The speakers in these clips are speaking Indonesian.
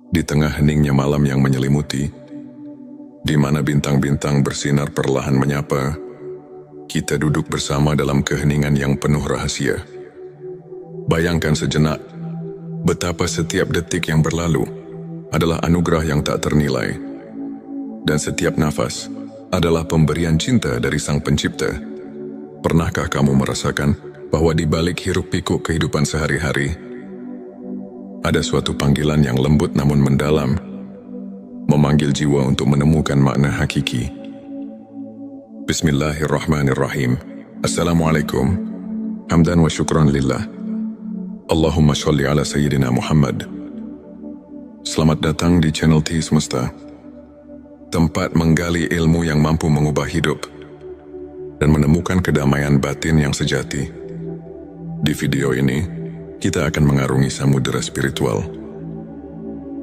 Di tengah heningnya malam yang menyelimuti, di mana bintang-bintang bersinar perlahan menyapa, kita duduk bersama dalam keheningan yang penuh rahasia. Bayangkan sejenak, betapa setiap detik yang berlalu adalah anugerah yang tak ternilai, dan setiap nafas adalah pemberian cinta dari Sang Pencipta. Pernahkah kamu merasakan bahwa di balik hiruk-pikuk kehidupan sehari-hari, ada suatu panggilan yang lembut namun mendalam, memanggil jiwa untuk menemukan makna hakiki? Bismillahirrahmanirrahim. Assalamualaikum. Hamdan wa syukran lillah. Allahumma sholli ala Sayyidina Muhammad. Selamat datang di channel T Semesta, tempat menggali ilmu yang mampu mengubah hidup dan menemukan kedamaian batin yang sejati. Di video ini, kita akan mengarungi samudera spiritual,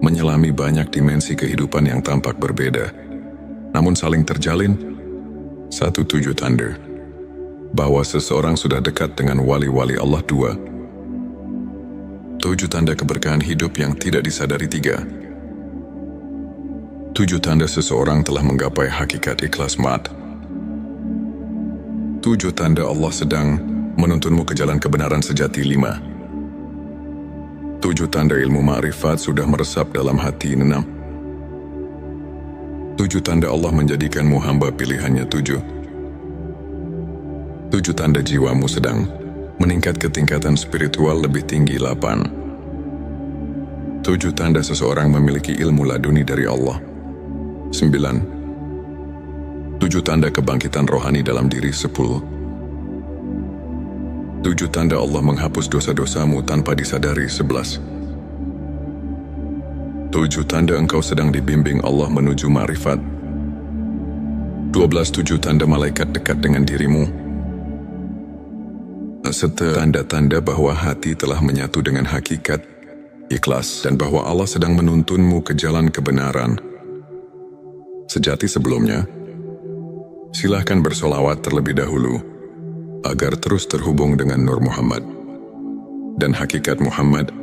menyelami banyak dimensi kehidupan yang tampak berbeda, namun saling terjalin satu tujuh tanda bahwa seseorang sudah dekat dengan wali-wali Allah. 2. 7 tanda keberkahan hidup yang tidak disadari. 3. 7 tanda seseorang telah menggapai hakikat ikhlas mat. 7 tanda Allah sedang menuntunmu ke jalan kebenaran sejati. 5. 7 tanda ilmu ma'rifat sudah meresap dalam hati. 6. 7 tanda Allah menjadikanmu hamba pilihannya. 7 tanda jiwamu sedang meningkat ke tingkatan spiritual lebih tinggi. 8. 7 tanda seseorang memiliki ilmu laduni dari Allah. 9. 7 tanda kebangkitan rohani dalam diri. 10. 7 tanda Allah menghapus dosa-dosamu tanpa disadari. 11. 7 tanda engkau sedang dibimbing Allah menuju ma'rifat. 12. 7 tanda malaikat dekat dengan dirimu, serta tanda-tanda bahwa hati telah menyatu dengan hakikat ikhlas dan bahwa Allah sedang menuntunmu ke jalan kebenaran sejati. Sebelumnya, silahkan bersolawat terlebih dahulu agar terus terhubung dengan Nur Muhammad dan hakikat Muhammad.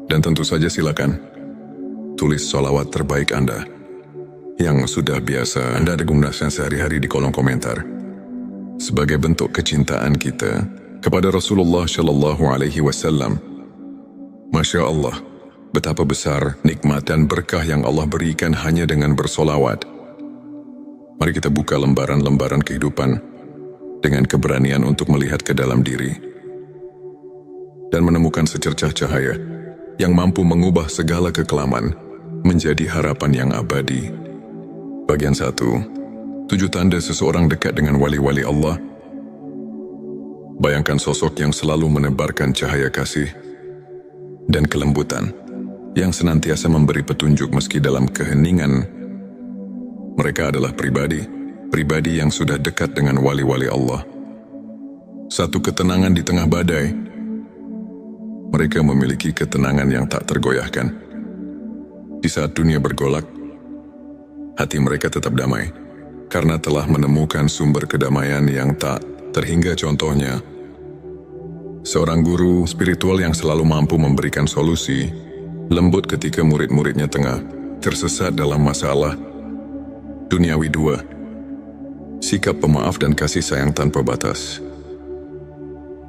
Dan tentu saja silakan tulis solawat terbaik Anda yang sudah biasa Anda gunakan sehari-hari di kolom komentar sebagai bentuk kecintaan kita kepada Rasulullah Shallallahu Alaihi Wasallam. Masya Allah, betapa besar nikmat dan berkah yang Allah berikan hanya dengan bersolawat. Mari kita buka lembaran-lembaran kehidupan dengan keberanian untuk melihat ke dalam diri dan menemukan secercah cahaya yang mampu mengubah segala kekelaman menjadi harapan yang abadi. Bagian 1. 7 tanda seseorang dekat dengan wali-wali Allah. Bayangkan sosok yang selalu menebarkan cahaya kasih dan kelembutan, yang senantiasa memberi petunjuk meski dalam keheningan. Mereka adalah pribadi yang sudah dekat dengan wali-wali Allah. Satu ketenangan di tengah badai. Mereka memiliki ketenangan yang tak tergoyahkan. Di saat dunia bergolak, hati mereka tetap damai, karena telah menemukan sumber kedamaian yang tak terhingga. Contohnya, seorang guru spiritual yang selalu mampu memberikan solusi lembut ketika murid-muridnya tengah tersesat dalam masalah duniawi. 2. Sikap pemaaf dan kasih sayang tanpa batas.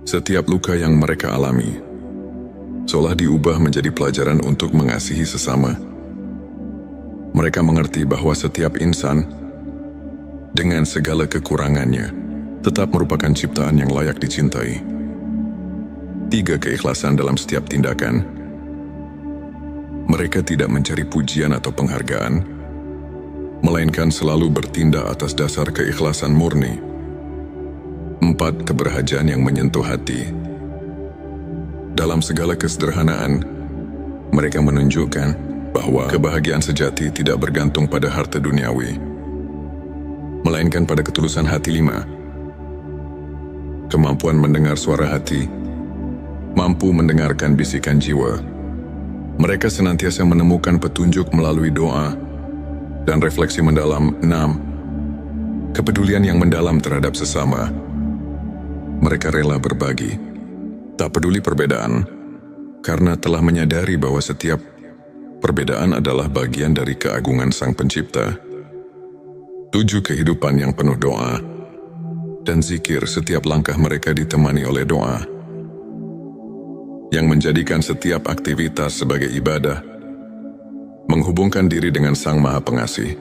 Setiap luka yang mereka alami seolah diubah menjadi pelajaran untuk mengasihi sesama. Mereka mengerti bahwa setiap insan, dengan segala kekurangannya, tetap merupakan ciptaan yang layak dicintai. 3. Keikhlasan dalam setiap tindakan. Mereka tidak mencari pujian atau penghargaan, melainkan selalu bertindak atas dasar keikhlasan murni. 4. Keberhajaan yang menyentuh hati. Dalam segala kesederhanaan, mereka menunjukkan bahwa kebahagiaan sejati tidak bergantung pada harta duniawi, melainkan pada ketulusan hati. 5. Kemampuan mendengar suara hati. Mampu mendengarkan bisikan jiwa. Mereka senantiasa menemukan petunjuk melalui doa dan refleksi mendalam. 6. Kepedulian yang mendalam terhadap sesama. Mereka rela berbagi, tak peduli perbedaan, karena telah menyadari bahwa setiap Perbedaan adalah bagian dari keagungan Sang Pencipta. 7 kehidupan yang penuh doa dan zikir, setiap langkah mereka ditemani oleh doa, yang menjadikan setiap aktivitas sebagai ibadah, menghubungkan diri dengan Sang Maha Pengasih.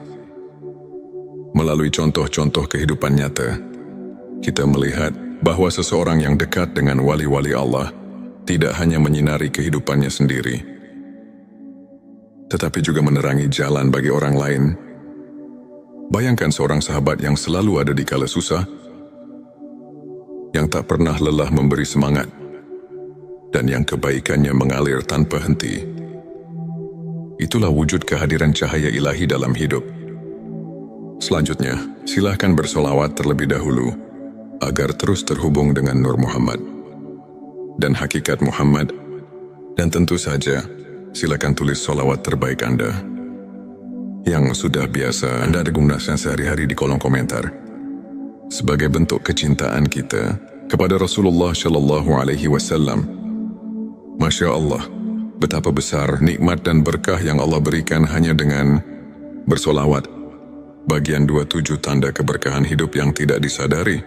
Melalui contoh-contoh kehidupan nyata, kita melihat bahwa seseorang yang dekat dengan wali-wali Allah tidak hanya menyinari kehidupannya sendiri, tetapi juga menerangi jalan bagi orang lain. Bayangkan seorang sahabat yang selalu ada di kala susah, yang tak pernah lelah memberi semangat, dan yang kebaikannya mengalir tanpa henti. Itulah wujud kehadiran cahaya ilahi dalam hidup. Selanjutnya, silahkan bersolawat terlebih dahulu, agar terus terhubung dengan Nur Muhammad dan hakikat Muhammad. Dan tentu saja, silakan tulis solawat terbaik Anda yang sudah biasa Anda gunakan sehari-hari di kolom komentar, sebagai bentuk kecintaan kita kepada Rasulullah Shallallahu Alaihi Wasallam. Masya Allah, betapa besar nikmat dan berkah yang Allah berikan hanya dengan bersolawat. Bagian 27 tanda keberkahan hidup yang tidak disadari.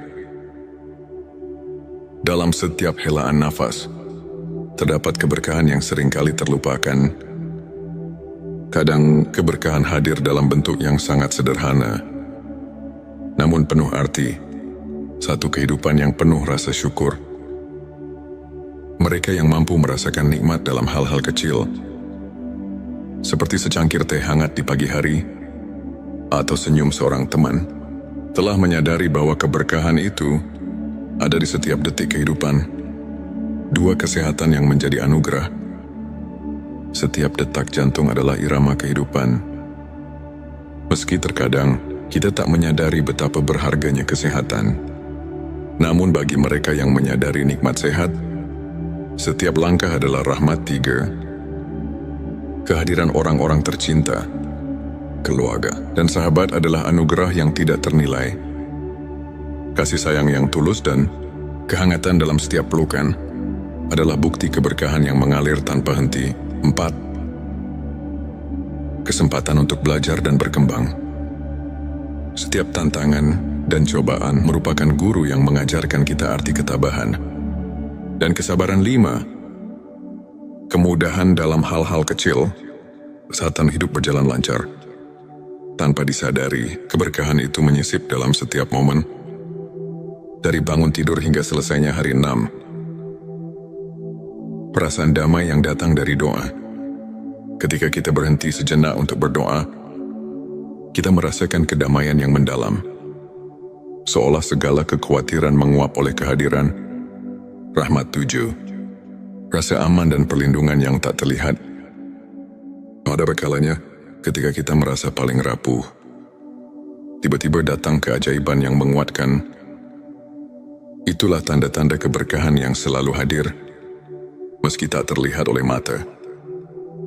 Dalam setiap helaan nafas, terdapat keberkahan yang seringkali terlupakan. Kadang keberkahan hadir dalam bentuk yang sangat sederhana, namun penuh arti. Satu kehidupan yang penuh rasa syukur. Mereka yang mampu merasakan nikmat dalam hal-hal kecil, seperti secangkir teh hangat di pagi hari, atau senyum seorang teman, telah menyadari bahwa keberkahan itu ada di setiap detik kehidupan. 2 kesehatan yang menjadi anugerah. Setiap detak jantung adalah irama kehidupan. Meski terkadang kita tak menyadari betapa berharganya kesehatan, namun bagi mereka yang menyadari nikmat sehat, setiap langkah adalah rahmat. 3. Kehadiran orang-orang tercinta, keluarga, dan sahabat adalah anugerah yang tidak ternilai. Kasih sayang yang tulus dan kehangatan dalam setiap pelukan adalah bukti keberkahan yang mengalir tanpa henti. 4. Kesempatan untuk belajar dan berkembang. Setiap tantangan dan cobaan merupakan guru yang mengajarkan kita arti ketabahan dan kesabaran. 5. Kemudahan dalam hal-hal kecil, saat hidup berjalan lancar. Tanpa disadari, keberkahan itu menyisip dalam setiap momen, dari bangun tidur hingga selesainya hari. 6. Perasaan damai yang datang dari doa. Ketika kita berhenti sejenak untuk berdoa, kita merasakan kedamaian yang mendalam, seolah segala kekhawatiran menguap oleh kehadiran rahmat. 7. Rasa aman dan perlindungan yang tak terlihat. Ada kalanya ketika kita merasa paling rapuh, tiba-tiba datang keajaiban yang menguatkan. Itulah tanda-tanda keberkahan yang selalu hadir, meski tak terlihat oleh mata.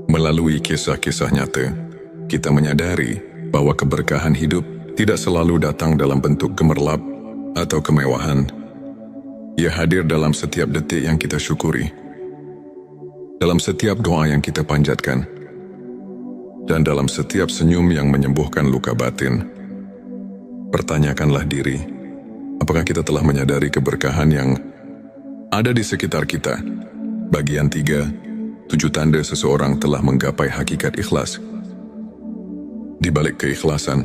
Melalui kisah-kisah nyata, kita menyadari bahwa keberkahan hidup tidak selalu datang dalam bentuk gemerlap atau kemewahan. Ia hadir dalam setiap detik yang kita syukuri, dalam setiap doa yang kita panjatkan, dan dalam setiap senyum yang menyembuhkan luka batin. Pertanyakanlah diri, apakah kita telah menyadari keberkahan yang ada di sekitar kita? Bagian 3, 7 tanda seseorang telah menggapai hakikat ikhlas. Di balik keikhlasan,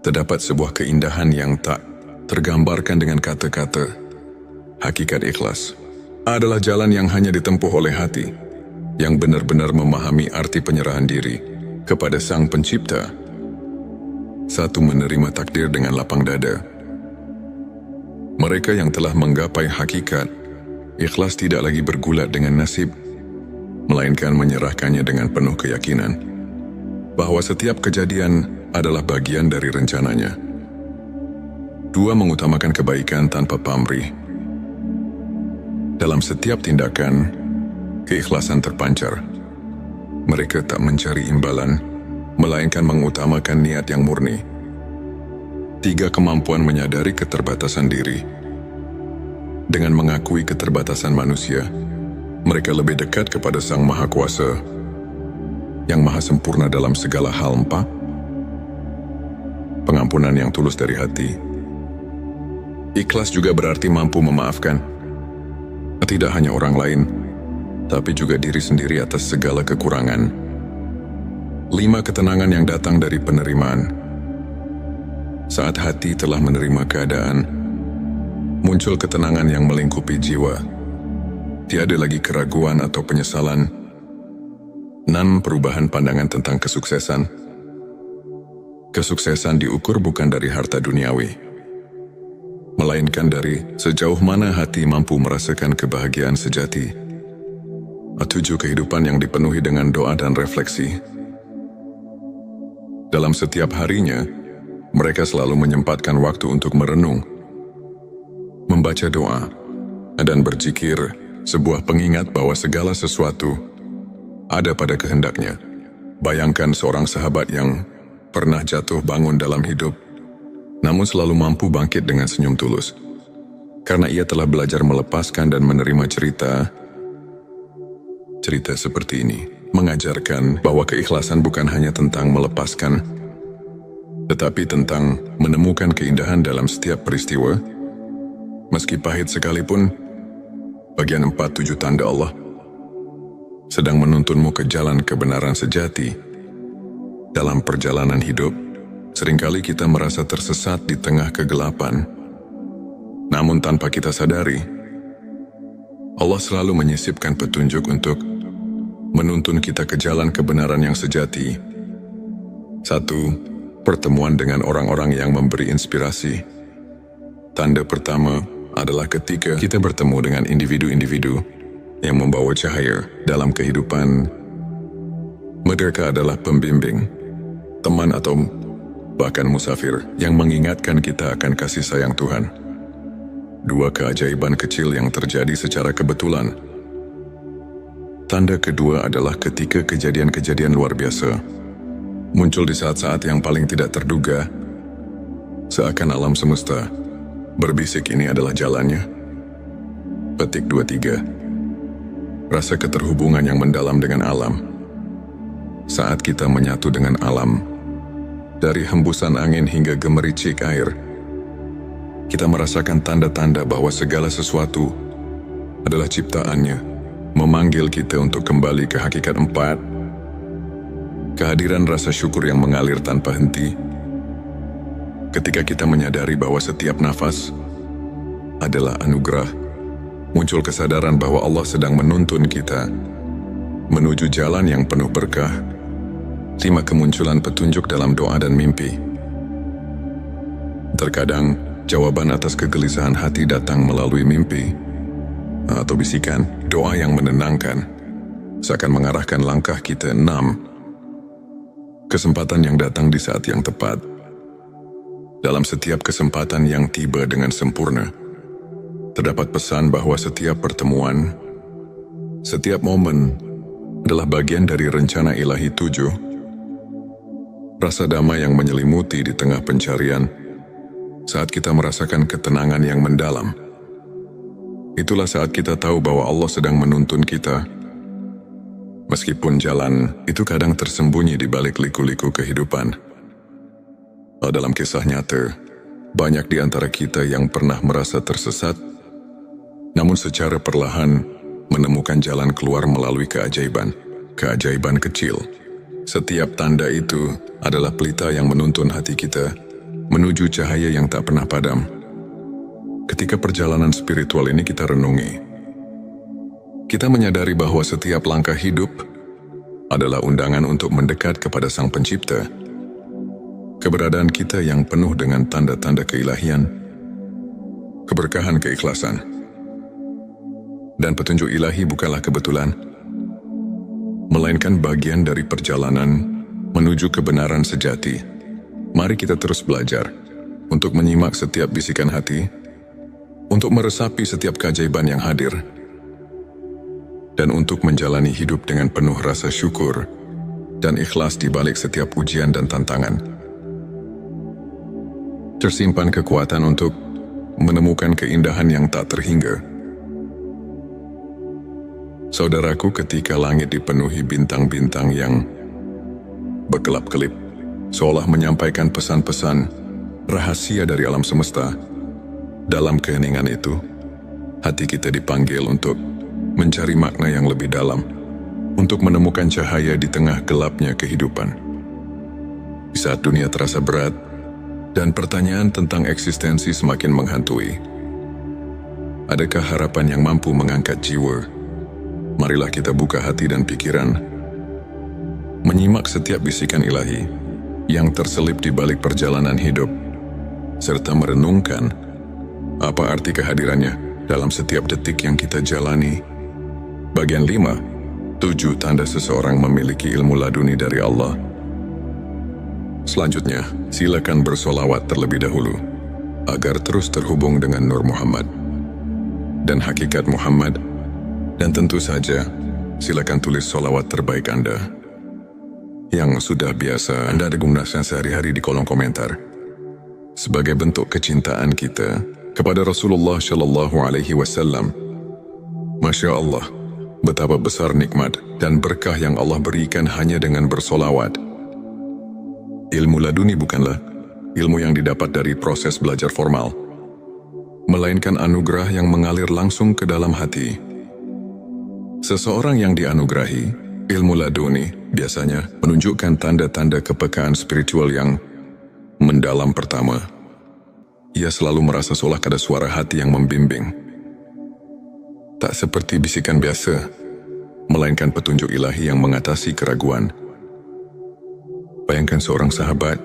terdapat sebuah keindahan yang tak tergambarkan dengan kata-kata. Hakikat ikhlas adalah jalan yang hanya ditempuh oleh hati, yang benar-benar memahami arti penyerahan diri kepada Sang Pencipta. 1. Menerima takdir dengan lapang dada. Mereka yang telah menggapai hakikat ikhlas tidak lagi bergulat dengan nasib, melainkan menyerahkannya dengan penuh keyakinan bahwa setiap kejadian adalah bagian dari rencananya. 2. Mengutamakan kebaikan tanpa pamrih. Dalam setiap tindakan, keikhlasan terpancar. Mereka tak mencari imbalan, melainkan mengutamakan niat yang murni. 3. Kemampuan menyadari keterbatasan diri. Dengan mengakui keterbatasan manusia, mereka lebih dekat kepada Sang Maha Kuasa. yang maha sempurna dalam segala hal. 4. Pengampunan yang tulus dari hati. Ikhlas juga berarti mampu memaafkan, tidak hanya orang lain, tapi juga diri sendiri atas segala kekurangan. 5. Ketenangan yang datang dari penerimaan. Saat hati telah menerima keadaan, muncul ketenangan yang melingkupi jiwa. Tiada lagi keraguan atau penyesalan. 6. Perubahan pandangan tentang kesuksesan. Kesuksesan diukur bukan dari harta duniawi, melainkan dari sejauh mana hati mampu merasakan kebahagiaan sejati. 7. Kehidupan yang dipenuhi dengan doa dan refleksi. Dalam setiap harinya, mereka selalu menyempatkan waktu untuk merenung, membaca doa, dan berzikir, sebuah pengingat bahwa segala sesuatu ada pada kehendaknya. Bayangkan seorang sahabat yang pernah jatuh bangun dalam hidup, namun selalu mampu bangkit dengan senyum tulus. Karena ia telah belajar melepaskan dan menerima cerita seperti ini. Mengajarkan bahwa keikhlasan bukan hanya tentang melepaskan, tetapi tentang menemukan keindahan dalam setiap peristiwa, meski pahit sekalipun. Bagian 4. 7 tanda Allah sedang menuntunmu ke jalan kebenaran sejati. Dalam perjalanan hidup, seringkali kita merasa tersesat di tengah kegelapan. Namun tanpa kita sadari, Allah selalu menyisipkan petunjuk untuk menuntun kita ke jalan kebenaran yang sejati. 1. Pertemuan dengan orang-orang yang memberi inspirasi. Tanda pertama adalah ketika kita bertemu dengan individu-individu yang membawa cahaya dalam kehidupan. Mereka adalah pembimbing, teman atau bahkan musafir yang mengingatkan kita akan kasih sayang Tuhan. 2. Keajaiban kecil yang terjadi secara kebetulan. Tanda kedua adalah ketika kejadian-kejadian luar biasa muncul di saat-saat yang paling tidak terduga, seakan alam semesta berbisik ini adalah jalannya. Petik 23. Rasa keterhubungan yang mendalam dengan alam. Saat kita menyatu dengan alam, dari hembusan angin hingga gemericik air, kita merasakan tanda-tanda bahwa segala sesuatu adalah ciptaannya, memanggil kita untuk kembali ke hakikat. 4. Kehadiran rasa syukur yang mengalir tanpa henti. Ketika kita menyadari bahwa setiap nafas adalah anugerah, muncul kesadaran bahwa Allah sedang menuntun kita menuju jalan yang penuh berkah. 5. Kemunculan petunjuk dalam doa dan mimpi. Terkadang, jawaban atas kegelisahan hati datang melalui mimpi atau bisikan doa yang menenangkan, seakan mengarahkan langkah kita. 6. Kesempatan yang datang di saat yang tepat. Dalam setiap kesempatan yang tiba dengan sempurna, terdapat pesan bahwa setiap pertemuan, setiap momen adalah bagian dari rencana ilahi. 7. Rasa damai yang menyelimuti di tengah pencarian. Saat kita merasakan ketenangan yang mendalam, itulah saat kita tahu bahwa Allah sedang menuntun kita. Meskipun jalan itu kadang tersembunyi di balik liku-liku kehidupan. Dalam kisah nyata, banyak di antara kita yang pernah merasa tersesat, namun secara perlahan menemukan jalan keluar melalui keajaiban kecil. Setiap tanda itu adalah pelita yang menuntun hati kita menuju cahaya yang tak pernah padam. Ketika perjalanan spiritual ini kita renungi, kita menyadari bahwa setiap langkah hidup adalah undangan untuk mendekat kepada Sang Pencipta. Keberadaan kita yang penuh dengan tanda-tanda keilahian, keberkahan keikhlasan, dan petunjuk ilahi bukanlah kebetulan, melainkan bagian dari perjalanan menuju kebenaran sejati. Mari kita terus belajar untuk menyimak setiap bisikan hati, untuk meresapi setiap keajaiban yang hadir, dan untuk menjalani hidup dengan penuh rasa syukur dan ikhlas di balik setiap ujian dan tantangan. Tersimpan kekuatan untuk menemukan keindahan yang tak terhingga. Saudaraku, ketika langit dipenuhi bintang-bintang yang berkelap-kelip, seolah menyampaikan pesan-pesan rahasia dari alam semesta. Dalam keheningan itu, hati kita dipanggil untuk mencari makna yang lebih dalam, untuk menemukan cahaya di tengah gelapnya kehidupan. Di saat dunia terasa berat, dan pertanyaan tentang eksistensi semakin menghantui, adakah harapan yang mampu mengangkat jiwa? Marilah kita buka hati dan pikiran, menyimak setiap bisikan ilahi yang terselip di balik perjalanan hidup, serta merenungkan apa arti kehadirannya dalam setiap detik yang kita jalani. Bagian 5, 7 tanda seseorang memiliki ilmu laduni dari Allah. Selanjutnya, silakan bersolawat terlebih dahulu, agar terus terhubung dengan Nur Muhammad dan hakikat Muhammad. Dan tentu saja, silakan tulis solawat terbaik Anda yang sudah biasa Anda gunakan sehari-hari di kolom komentar, sebagai bentuk kecintaan kita kepada Rasulullah Shallallahu Alaihi Wasallam. Masya Allah, betapa besar nikmat dan berkah yang Allah berikan hanya dengan bersolawat. Ilmu laduni bukanlah ilmu yang didapat dari proses belajar formal, melainkan anugerah yang mengalir langsung ke dalam hati. Seseorang yang dianugerahi ilmu laduni biasanya menunjukkan tanda-tanda kepekaan spiritual yang mendalam. Pertama, ia selalu merasa seolah ada suara hati yang membimbing. Tak seperti bisikan biasa, melainkan petunjuk ilahi yang mengatasi keraguan. Bayangkan seorang sahabat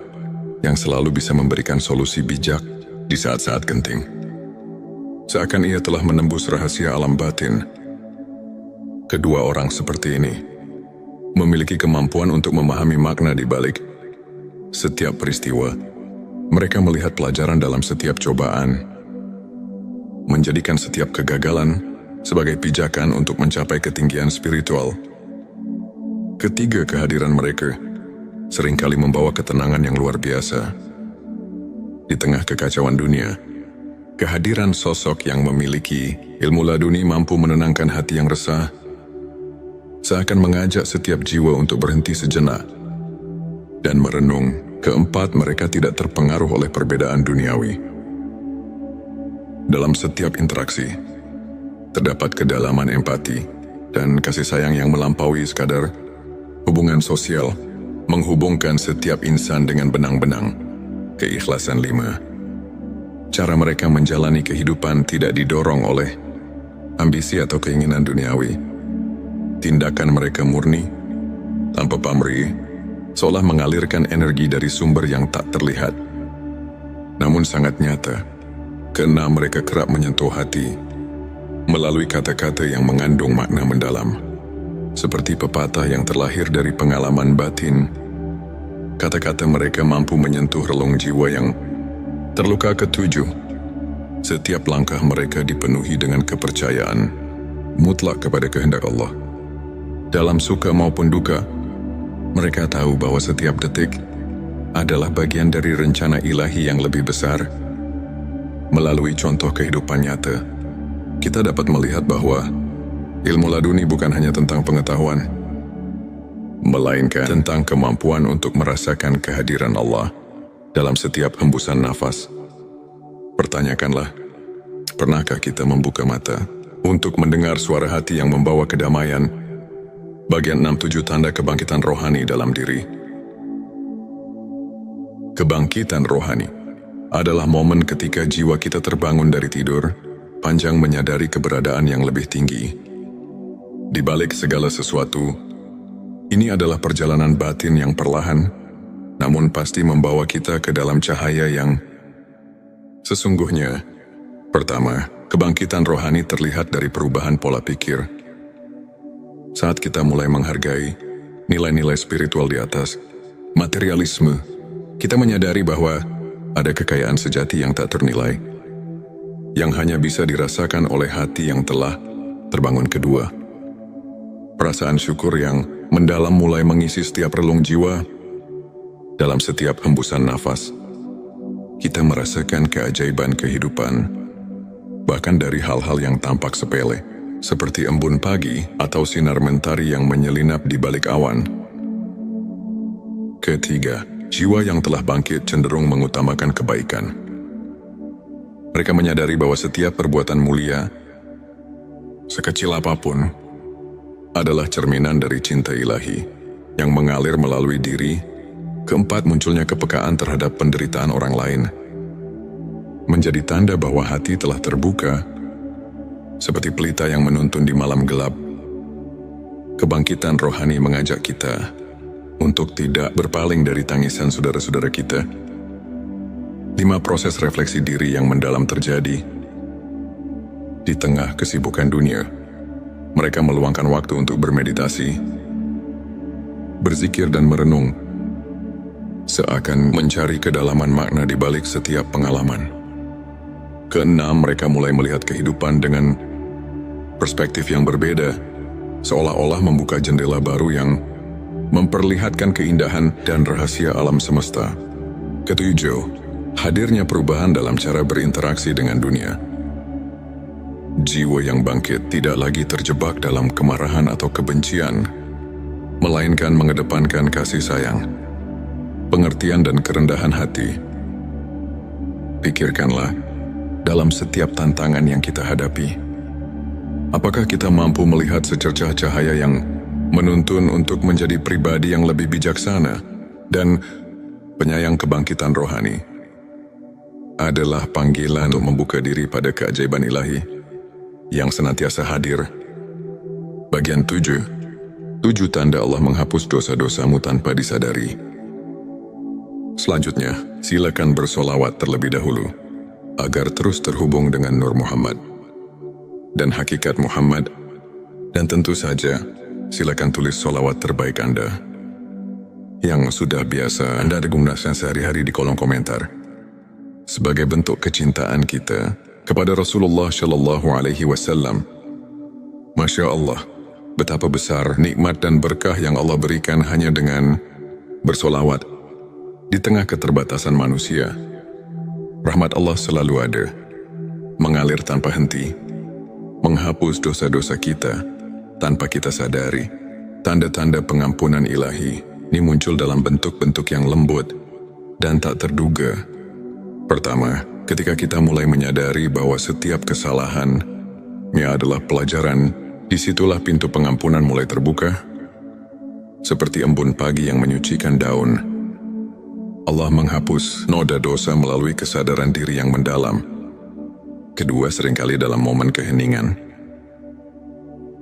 yang selalu bisa memberikan solusi bijak di saat-saat genting. Seakan ia telah menembus rahasia alam batin. Kedua orang seperti ini memiliki kemampuan untuk memahami makna di balik setiap peristiwa. Mereka melihat pelajaran dalam setiap cobaan, menjadikan setiap kegagalan sebagai pijakan untuk mencapai ketinggian spiritual. Ketiga, kehadiran mereka seringkali membawa ketenangan yang luar biasa. Di tengah kekacauan dunia, kehadiran sosok yang memiliki ilmu laduni mampu menenangkan hati yang resah, seakan mengajak setiap jiwa untuk berhenti sejenak dan merenung. Keempat, mereka tidak terpengaruh oleh perbedaan duniawi. Dalam setiap interaksi, terdapat kedalaman empati dan kasih sayang yang melampaui sekadar hubungan sosial, menghubungkan setiap insan dengan benang-benang keikhlasan. 5, cara mereka menjalani kehidupan tidak didorong oleh ambisi atau keinginan duniawi. Tindakan mereka murni, tanpa pamrih, seolah mengalirkan energi dari sumber yang tak terlihat, namun sangat nyata. Keenam, mereka kerap menyentuh hati melalui kata-kata yang mengandung makna mendalam, seperti pepatah yang terlahir dari pengalaman batin. Kata-kata mereka mampu menyentuh relung jiwa yang terluka. Ketujuh, setiap langkah mereka dipenuhi dengan kepercayaan mutlak kepada kehendak Allah. Dalam suka maupun duka, mereka tahu bahwa setiap detik adalah bagian dari rencana ilahi yang lebih besar. Melalui contoh kehidupan nyata, kita dapat melihat bahwa ilmu laduni bukan hanya tentang pengetahuan, melainkan tentang kemampuan untuk merasakan kehadiran Allah dalam setiap hembusan nafas. Pertanyakanlah, pernahkah kita membuka mata untuk mendengar suara hati yang membawa kedamaian? Bagian 6-7 tanda kebangkitan rohani dalam diri. Kebangkitan rohani adalah momen ketika jiwa kita terbangun dari tidur panjang menyadari keberadaan yang lebih tinggi. Di balik segala sesuatu, ini adalah perjalanan batin yang perlahan, namun pasti membawa kita ke dalam cahaya yang sesungguhnya. Pertama, kebangkitan rohani terlihat dari perubahan pola pikir. Saat kita mulai menghargai nilai-nilai spiritual di atas materialisme, kita menyadari bahwa ada kekayaan sejati yang tak ternilai, yang hanya bisa dirasakan oleh hati yang telah terbangun. Kedua, perasaan syukur yang mendalam mulai mengisi setiap relung jiwa. Dalam setiap hembusan nafas, kita merasakan keajaiban kehidupan, bahkan dari hal-hal yang tampak sepele, seperti embun pagi atau sinar mentari yang menyelinap di balik awan. Ketiga, jiwa yang telah bangkit cenderung mengutamakan kebaikan. Mereka menyadari bahwa setiap perbuatan mulia, sekecil apapun, adalah cerminan dari cinta ilahi yang mengalir melalui diri. Keempat, munculnya kepekaan terhadap penderitaan orang lain menjadi tanda bahwa hati telah terbuka, seperti pelita yang menuntun di malam gelap. Kebangkitan rohani mengajak kita untuk tidak berpaling dari tangisan saudara-saudara kita. 5. Proses refleksi diri yang mendalam terjadi. Di tengah kesibukan dunia, mereka meluangkan waktu untuk bermeditasi, berzikir dan merenung, seakan mencari kedalaman makna di balik setiap pengalaman. Keenam, mereka mulai melihat kehidupan dengan perspektif yang berbeda, seolah-olah membuka jendela baru yang memperlihatkan keindahan dan rahasia alam semesta. Ketujuh, hadirnya perubahan dalam cara berinteraksi dengan dunia. Jiwa yang bangkit tidak lagi terjebak dalam kemarahan atau kebencian, melainkan mengedepankan kasih sayang, pengertian dan kerendahan hati. Pikirkanlah, dalam setiap tantangan yang kita hadapi, apakah kita mampu melihat secercah cahaya yang menuntun untuk menjadi pribadi yang lebih bijaksana dan penyayang? Kebangkitan rohani adalah panggilan untuk membuka diri pada keajaiban ilahi yang senantiasa hadir. Bagian 7. 7 tanda Allah menghapus dosa-dosamu tanpa disadari. Selanjutnya, silakan bersolawat terlebih dahulu agar terus terhubung dengan Nur Muhammad dan hakikat Muhammad. Dan tentu saja, silakan tulis solawat terbaik Anda yang sudah biasa Anda gunakan sehari-hari di kolom komentar, sebagai bentuk kecintaan kita kepada Rasulullah Shallallahu Alaihi Wasallam. Masya Allah, betapa besar nikmat dan berkah yang Allah berikan hanya dengan bersolawat di tengah keterbatasan manusia. Rahmat Allah selalu ada, mengalir tanpa henti, menghapus dosa-dosa kita tanpa kita sadari. Tanda-tanda pengampunan ilahi ini muncul dalam bentuk-bentuk yang lembut dan tak terduga. Pertama, ketika kita mulai menyadari bahwa setiap kesalahannya adalah pelajaran, disitulah pintu pengampunan mulai terbuka. Seperti embun pagi yang menyucikan daun, Allah menghapus noda dosa melalui kesadaran diri yang mendalam. Kedua, seringkali dalam momen keheningan,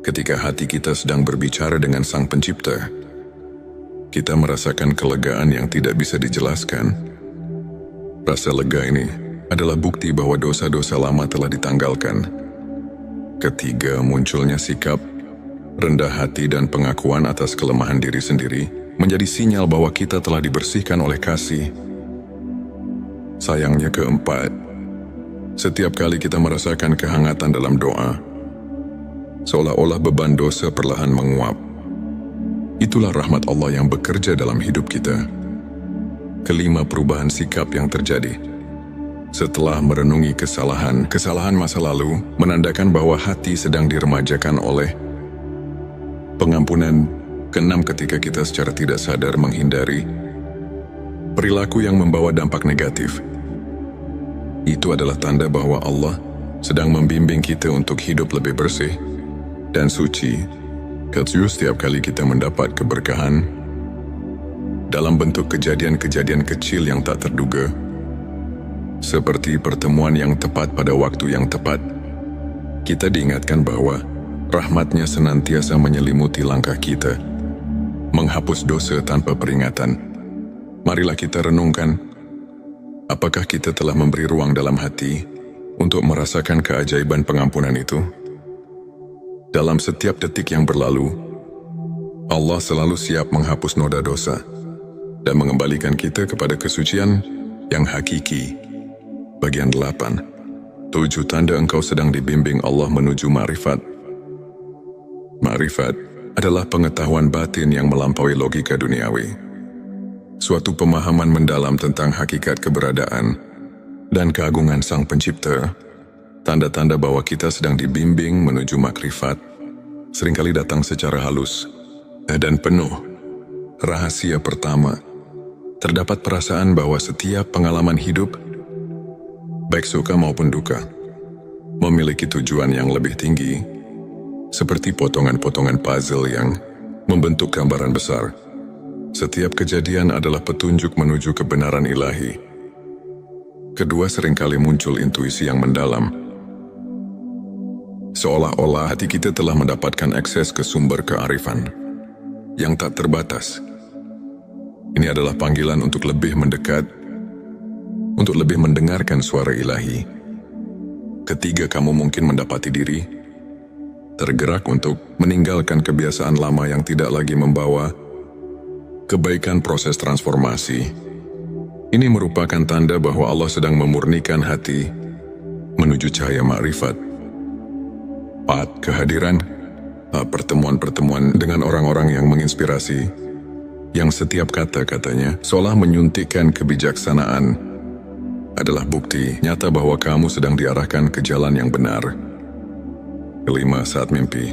ketika hati kita sedang berbicara dengan Sang Pencipta, kita merasakan kelegaan yang tidak bisa dijelaskan. Rasa lega ini adalah bukti bahwa dosa-dosa lama telah ditanggalkan. Ketiga, munculnya sikap rendah hati dan pengakuan atas kelemahan diri sendiri menjadi sinyal bahwa kita telah dibersihkan oleh kasih. Sayangnya, keempat, setiap kali kita merasakan kehangatan dalam doa, seolah-olah beban dosa perlahan menguap. Itulah rahmat Allah yang bekerja dalam hidup kita. Kelima, perubahan sikap yang terjadi setelah merenungi kesalahan masa lalu menandakan bahwa hati sedang diremajakan oleh pengampunan. Keenam, ketika kita secara tidak sadar menghindari perilaku yang membawa dampak negatif, itu adalah tanda bahwa Allah sedang membimbing kita untuk hidup lebih bersih dan suci. Ketujuh, setiap kali kita mendapat keberkahan dalam bentuk kejadian-kejadian kecil yang tak terduga, seperti pertemuan yang tepat pada waktu yang tepat, kita diingatkan bahwa rahmat-Nya senantiasa menyelimuti langkah kita, menghapus dosa tanpa peringatan. Marilah kita renungkan, apakah kita telah memberi ruang dalam hati untuk merasakan keajaiban pengampunan itu? Dalam setiap detik yang berlalu, Allah selalu siap menghapus noda dosa dan mengembalikan kita kepada kesucian yang hakiki. Bagian 8. 7 tanda engkau sedang dibimbing Allah menuju ma'rifat. Ma'rifat adalah pengetahuan batin yang melampaui logika duniawi. Suatu pemahaman mendalam tentang hakikat keberadaan dan keagungan Sang Pencipta. Tanda-tanda bahwa kita sedang dibimbing menuju makrifat seringkali datang secara halus dan penuh rahasia. Pertama, terdapat perasaan bahwa setiap pengalaman hidup, baik suka maupun duka, memiliki tujuan yang lebih tinggi, seperti potongan-potongan puzzle yang membentuk gambaran besar. Setiap kejadian adalah petunjuk menuju kebenaran ilahi. Kedua, seringkali muncul intuisi yang mendalam. Seolah-olah hati kita telah mendapatkan akses ke sumber kearifan yang tak terbatas. Ini adalah panggilan untuk lebih mendekat, untuk lebih mendengarkan suara ilahi. Ketiga, kamu mungkin mendapati diri tergerak untuk meninggalkan kebiasaan lama yang tidak lagi membawa kebaikan. Proses transformasi ini merupakan tanda bahwa Allah sedang memurnikan hati menuju cahaya ma'rifat. 4. Kehadiran pertemuan-pertemuan dengan orang-orang yang menginspirasi, yang setiap kata-katanya seolah menyuntikkan kebijaksanaan, adalah bukti nyata bahwa kamu sedang diarahkan ke jalan yang benar. 5. Saat mimpi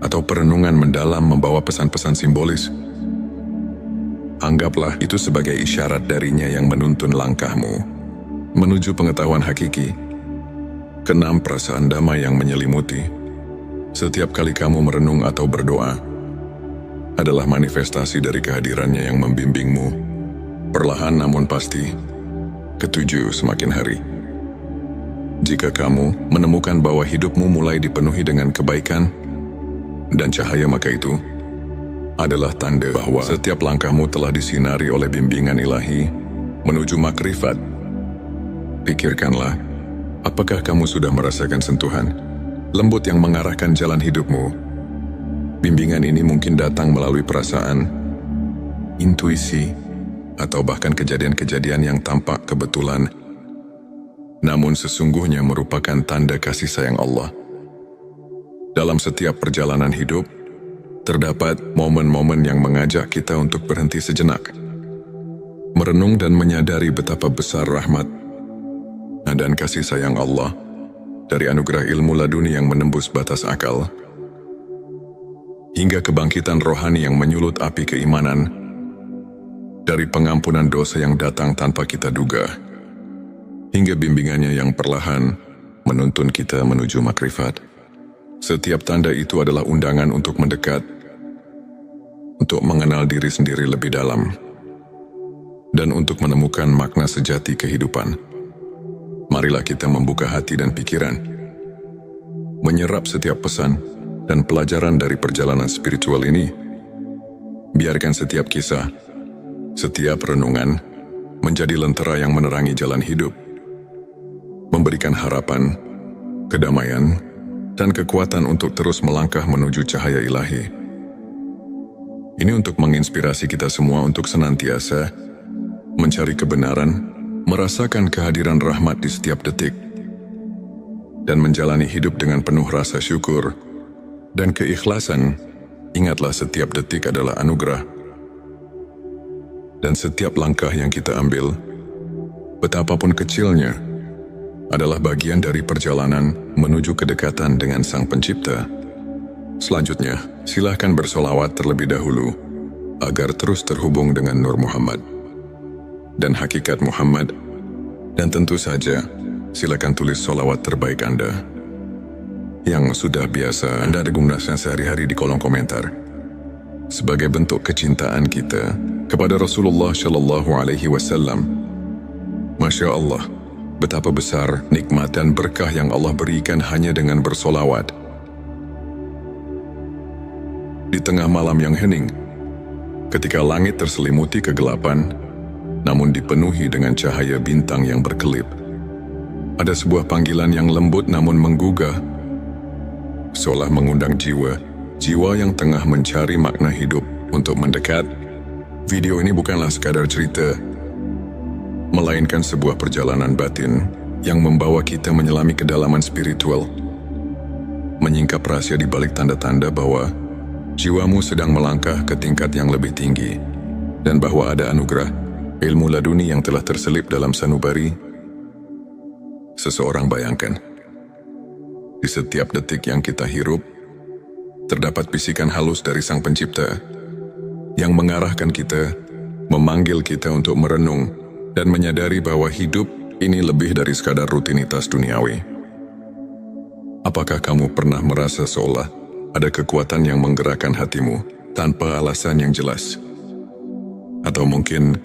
atau perenungan mendalam membawa pesan-pesan simbolis, anggaplah itu sebagai isyarat darinya yang menuntun langkahmu menuju pengetahuan hakiki. 6. Perasaan damai yang menyelimuti setiap kali kamu merenung atau berdoa adalah manifestasi dari kehadirannya yang membimbingmu, perlahan namun pasti. 7. Semakin hari, jika kamu menemukan bahwa hidupmu mulai dipenuhi dengan kebaikan dan cahaya, maka itu adalah tanda bahwa setiap langkahmu telah disinari oleh bimbingan ilahi menuju makrifat. Pikirkanlah, apakah kamu sudah merasakan sentuhan lembut yang mengarahkan jalan hidupmu? Bimbingan ini mungkin datang melalui perasaan, intuisi, atau bahkan kejadian-kejadian yang tampak kebetulan, namun sesungguhnya merupakan tanda kasih sayang Allah. Dalam setiap perjalanan hidup, terdapat momen-momen yang mengajak kita untuk berhenti sejenak, merenung dan menyadari betapa besar rahmat dan kasih sayang Allah, dari anugerah ilmu laduni yang menembus batas akal, hingga kebangkitan rohani yang menyulut api keimanan, dari pengampunan dosa yang datang tanpa kita duga, hingga bimbingannya yang perlahan menuntun kita menuju makrifat. Setiap tanda itu adalah undangan untuk mendekat, untuk mengenal diri sendiri lebih dalam, dan untuk menemukan makna sejati kehidupan. Marilah kita membuka hati dan pikiran, menyerap setiap pesan dan pelajaran dari perjalanan spiritual ini. Biarkan setiap kisah, setiap renungan menjadi lentera yang menerangi jalan hidup, memberikan harapan, kedamaian, dan kekuatan untuk terus melangkah menuju cahaya ilahi. Ini untuk menginspirasi kita semua untuk senantiasa mencari kebenaran, merasakan kehadiran rahmat di setiap detik, dan menjalani hidup dengan penuh rasa syukur dan keikhlasan. Ingatlah, setiap detik adalah anugerah, dan setiap langkah yang kita ambil, betapapun kecilnya, adalah bagian dari perjalanan menuju kedekatan dengan Sang Pencipta. Selanjutnya, silakan bersolawat terlebih dahulu agar terus terhubung dengan Nur Muhammad dan hakikat Muhammad, dan tentu saja silakan tulis solawat terbaik Anda yang sudah biasa Anda gunakan sehari-hari di kolom komentar, sebagai bentuk kecintaan kita kepada Rasulullah Shallallahu Alaihi Wasallam. Masya Allah, betapa besar nikmat dan berkah yang Allah berikan hanya dengan bersolawat. Di tengah malam yang hening, ketika langit terselimuti kegelapan, namun dipenuhi dengan cahaya bintang yang berkelip, ada sebuah panggilan yang lembut namun menggugah, seolah mengundang jiwa yang tengah mencari makna hidup untuk mendekat. Video ini bukanlah sekadar cerita, melainkan sebuah perjalanan batin yang membawa kita menyelami kedalaman spiritual, menyingkap rahasia di balik tanda-tanda bahwa jiwamu sedang melangkah ke tingkat yang lebih tinggi, dan bahwa ada anugerah ilmu laduni yang telah terselip dalam sanubari. Seseorang bayangkan, di setiap detik yang kita hirup, terdapat bisikan halus dari Sang Pencipta yang mengarahkan kita memanggil kita untuk merenung dan menyadari bahwa hidup ini lebih dari sekadar rutinitas duniawi. Apakah kamu pernah merasa seolah ada kekuatan yang menggerakkan hatimu tanpa alasan yang jelas? Atau mungkin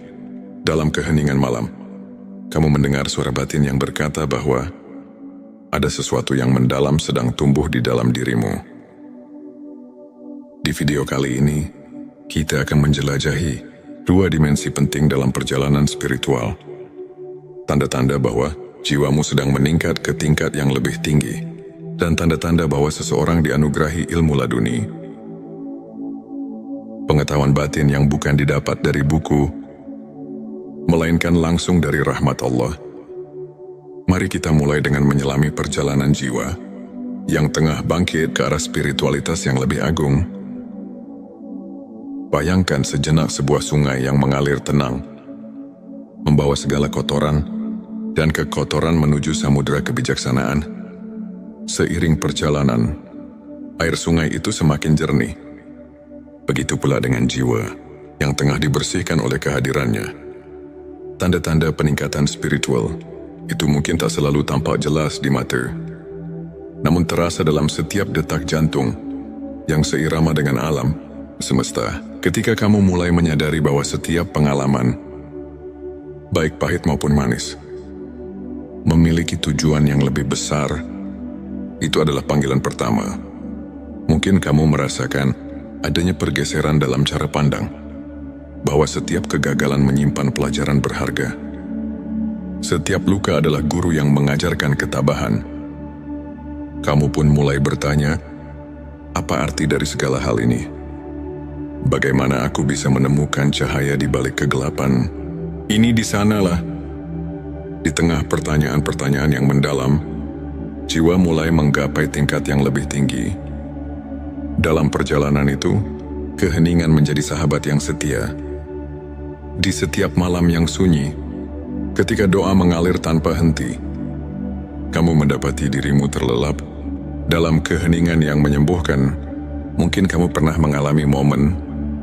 dalam keheningan malam, kamu mendengar suara batin yang berkata bahwa ada sesuatu yang mendalam sedang tumbuh di dalam dirimu. Di video kali ini, kita akan menjelajahi dua dimensi penting dalam perjalanan spiritual. Tanda-tanda bahwa jiwamu sedang meningkat ke tingkat yang lebih tinggi, dan tanda-tanda bahwa seseorang dianugerahi ilmu laduni. Pengetahuan batin yang bukan didapat dari buku, melainkan langsung dari rahmat Allah. Mari kita mulai dengan menyelami perjalanan jiwa yang tengah bangkit ke arah spiritualitas yang lebih agung. Bayangkan sejenak sebuah sungai yang mengalir tenang, membawa segala kotoran dan kekotoran menuju samudera kebijaksanaan. Seiring perjalanan, air sungai itu semakin jernih. Begitu pula dengan jiwa yang tengah dibersihkan oleh kehadirannya. Tanda-tanda peningkatan spiritual itu mungkin tak selalu tampak jelas di mata, namun terasa dalam setiap detak jantung yang seirama dengan alam semesta. Ketika kamu mulai menyadari bahwa setiap pengalaman, baik pahit maupun manis, memiliki tujuan yang lebih besar, itu adalah panggilan pertama. Mungkin kamu merasakan adanya pergeseran dalam cara pandang, bahwa setiap kegagalan menyimpan pelajaran berharga. Setiap luka adalah guru yang mengajarkan ketabahan. Kamu pun mulai bertanya, apa arti dari segala hal ini? Bagaimana aku bisa menemukan cahaya di balik kegelapan? Ini di sanalah. Di tengah pertanyaan-pertanyaan yang mendalam, jiwa mulai menggapai tingkat yang lebih tinggi. Dalam perjalanan itu, keheningan menjadi sahabat yang setia. Di setiap malam yang sunyi, ketika doa mengalir tanpa henti, kamu mendapati dirimu terlelap dalam keheningan yang menyembuhkan. Mungkin kamu pernah mengalami momen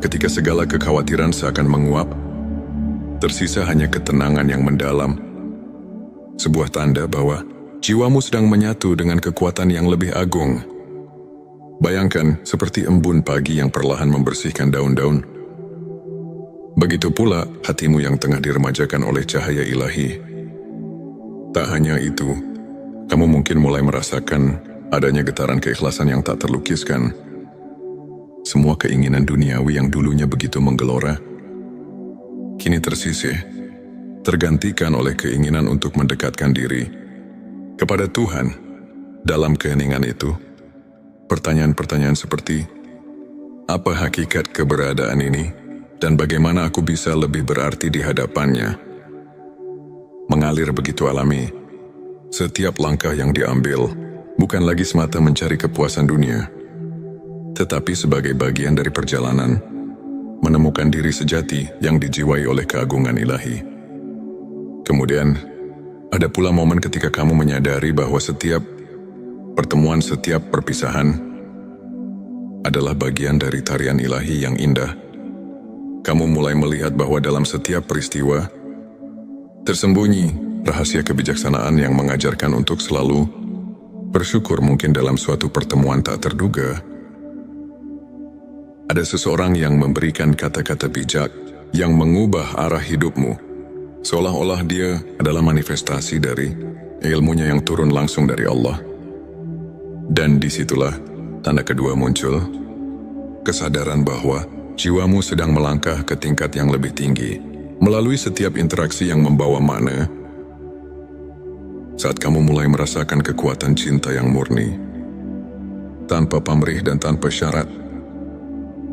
ketika segala kekhawatiran seakan menguap, tersisa hanya ketenangan yang mendalam. Sebuah tanda bahwa jiwamu sedang menyatu dengan kekuatan yang lebih agung. Bayangkan seperti embun pagi yang perlahan membersihkan daun-daun. Begitu pula hatimu yang tengah diremajakan oleh cahaya ilahi. Tak hanya itu, kamu mungkin mulai merasakan adanya getaran keikhlasan yang tak terlukiskan. Semua keinginan duniawi yang dulunya begitu menggelora, kini tersisih, tergantikan oleh keinginan untuk mendekatkan diri kepada Tuhan. Dalam keheningan itu, pertanyaan-pertanyaan seperti, apa hakikat keberadaan ini dan bagaimana aku bisa lebih berarti di hadapannya, mengalir begitu alami. Setiap langkah yang diambil bukan lagi semata mencari kepuasan dunia, tetapi sebagai bagian dari perjalanan menemukan diri sejati yang dijiwai oleh keagungan ilahi. Kemudian, ada pula momen ketika kamu menyadari bahwa setiap pertemuan, setiap perpisahan adalah bagian dari tarian ilahi yang indah. Kamu mulai melihat bahwa dalam setiap peristiwa tersembunyi rahasia kebijaksanaan yang mengajarkan untuk selalu bersyukur. Mungkin dalam suatu pertemuan tak terduga, ada seseorang yang memberikan kata-kata bijak yang mengubah arah hidupmu, seolah-olah dia adalah manifestasi dari ilmunya yang turun langsung dari Allah. Dan disitulah tanda kedua muncul, kesadaran bahwa jiwamu sedang melangkah ke tingkat yang lebih tinggi melalui setiap interaksi yang membawa makna. Saat kamu mulai merasakan kekuatan cinta yang murni, tanpa pamrih dan tanpa syarat,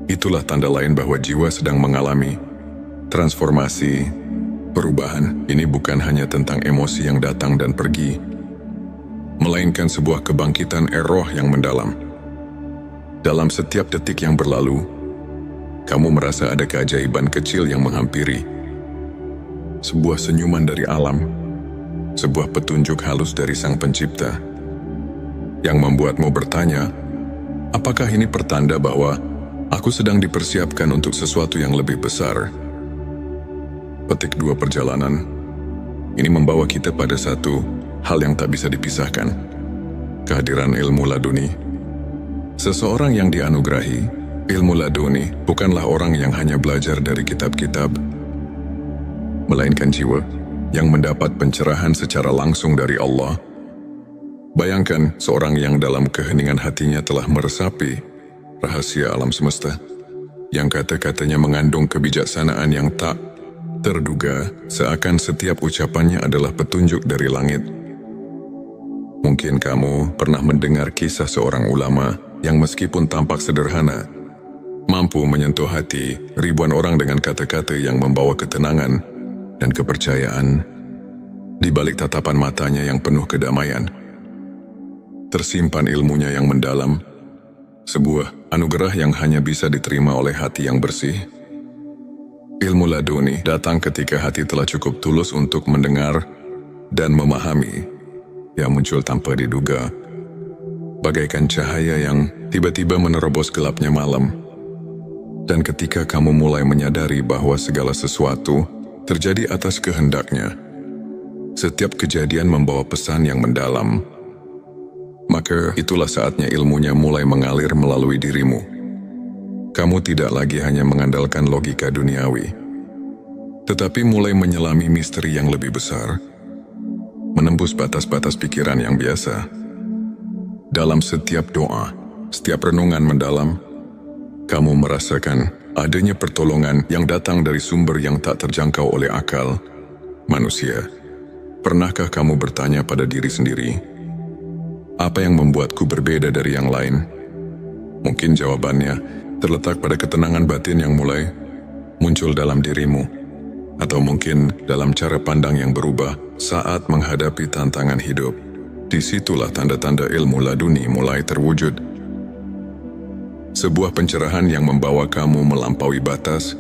itulah tanda lain bahwa jiwa sedang mengalami transformasi, perubahan. Ini bukan hanya tentang emosi yang datang dan pergi, melainkan sebuah kebangkitan roh yang mendalam. Dalam setiap detik yang berlalu, kamu merasa ada keajaiban kecil yang menghampiri. Sebuah senyuman dari alam, sebuah petunjuk halus dari Sang Pencipta, yang membuatmu bertanya, apakah ini pertanda bahwa aku sedang dipersiapkan untuk sesuatu yang lebih besar? petik 2 perjalanan. Ini membawa kita pada satu hal yang tak bisa dipisahkan. Kehadiran ilmu laduni. Seseorang yang dianugerahi ilmu laduni bukanlah orang yang hanya belajar dari kitab-kitab, melainkan jiwa yang mendapat pencerahan secara langsung dari Allah. Bayangkan seorang yang dalam keheningan hatinya telah meresapi rahasia alam semesta, yang kata-katanya mengandung kebijaksanaan yang tak terduga, seakan setiap ucapannya adalah petunjuk dari langit. Mungkin kamu pernah mendengar kisah seorang ulama yang meskipun tampak sederhana, mampu menyentuh hati ribuan orang dengan kata-kata yang membawa ketenangan dan kepercayaan. Di balik tatapan matanya yang penuh kedamaian, tersimpan ilmunya yang mendalam, sebuah anugerah yang hanya bisa diterima oleh hati yang bersih. Ilmu laduni datang ketika hati telah cukup tulus untuk mendengar dan memahami, yang muncul tanpa diduga, bagaikan cahaya yang tiba-tiba menerobos gelapnya malam. Dan ketika kamu mulai menyadari bahwa segala sesuatu terjadi atas kehendaknya, setiap kejadian membawa pesan yang mendalam, maka itulah saatnya ilmunya mulai mengalir melalui dirimu. Kamu tidak lagi hanya mengandalkan logika duniawi, tetapi mulai menyelami misteri yang lebih besar, menembus batas-batas pikiran yang biasa. Dalam setiap doa, setiap renungan mendalam, kamu merasakan adanya pertolongan yang datang dari sumber yang tak terjangkau oleh akal manusia. Pernahkah kamu bertanya pada diri sendiri, apa yang membuatku berbeda dari yang lain? Mungkin jawabannya terletak pada ketenangan batin yang mulai muncul dalam dirimu, atau mungkin dalam cara pandang yang berubah saat menghadapi tantangan hidup. Disitulah tanda-tanda ilmu laduni mulai terwujud. Sebuah pencerahan yang membawa kamu melampaui batas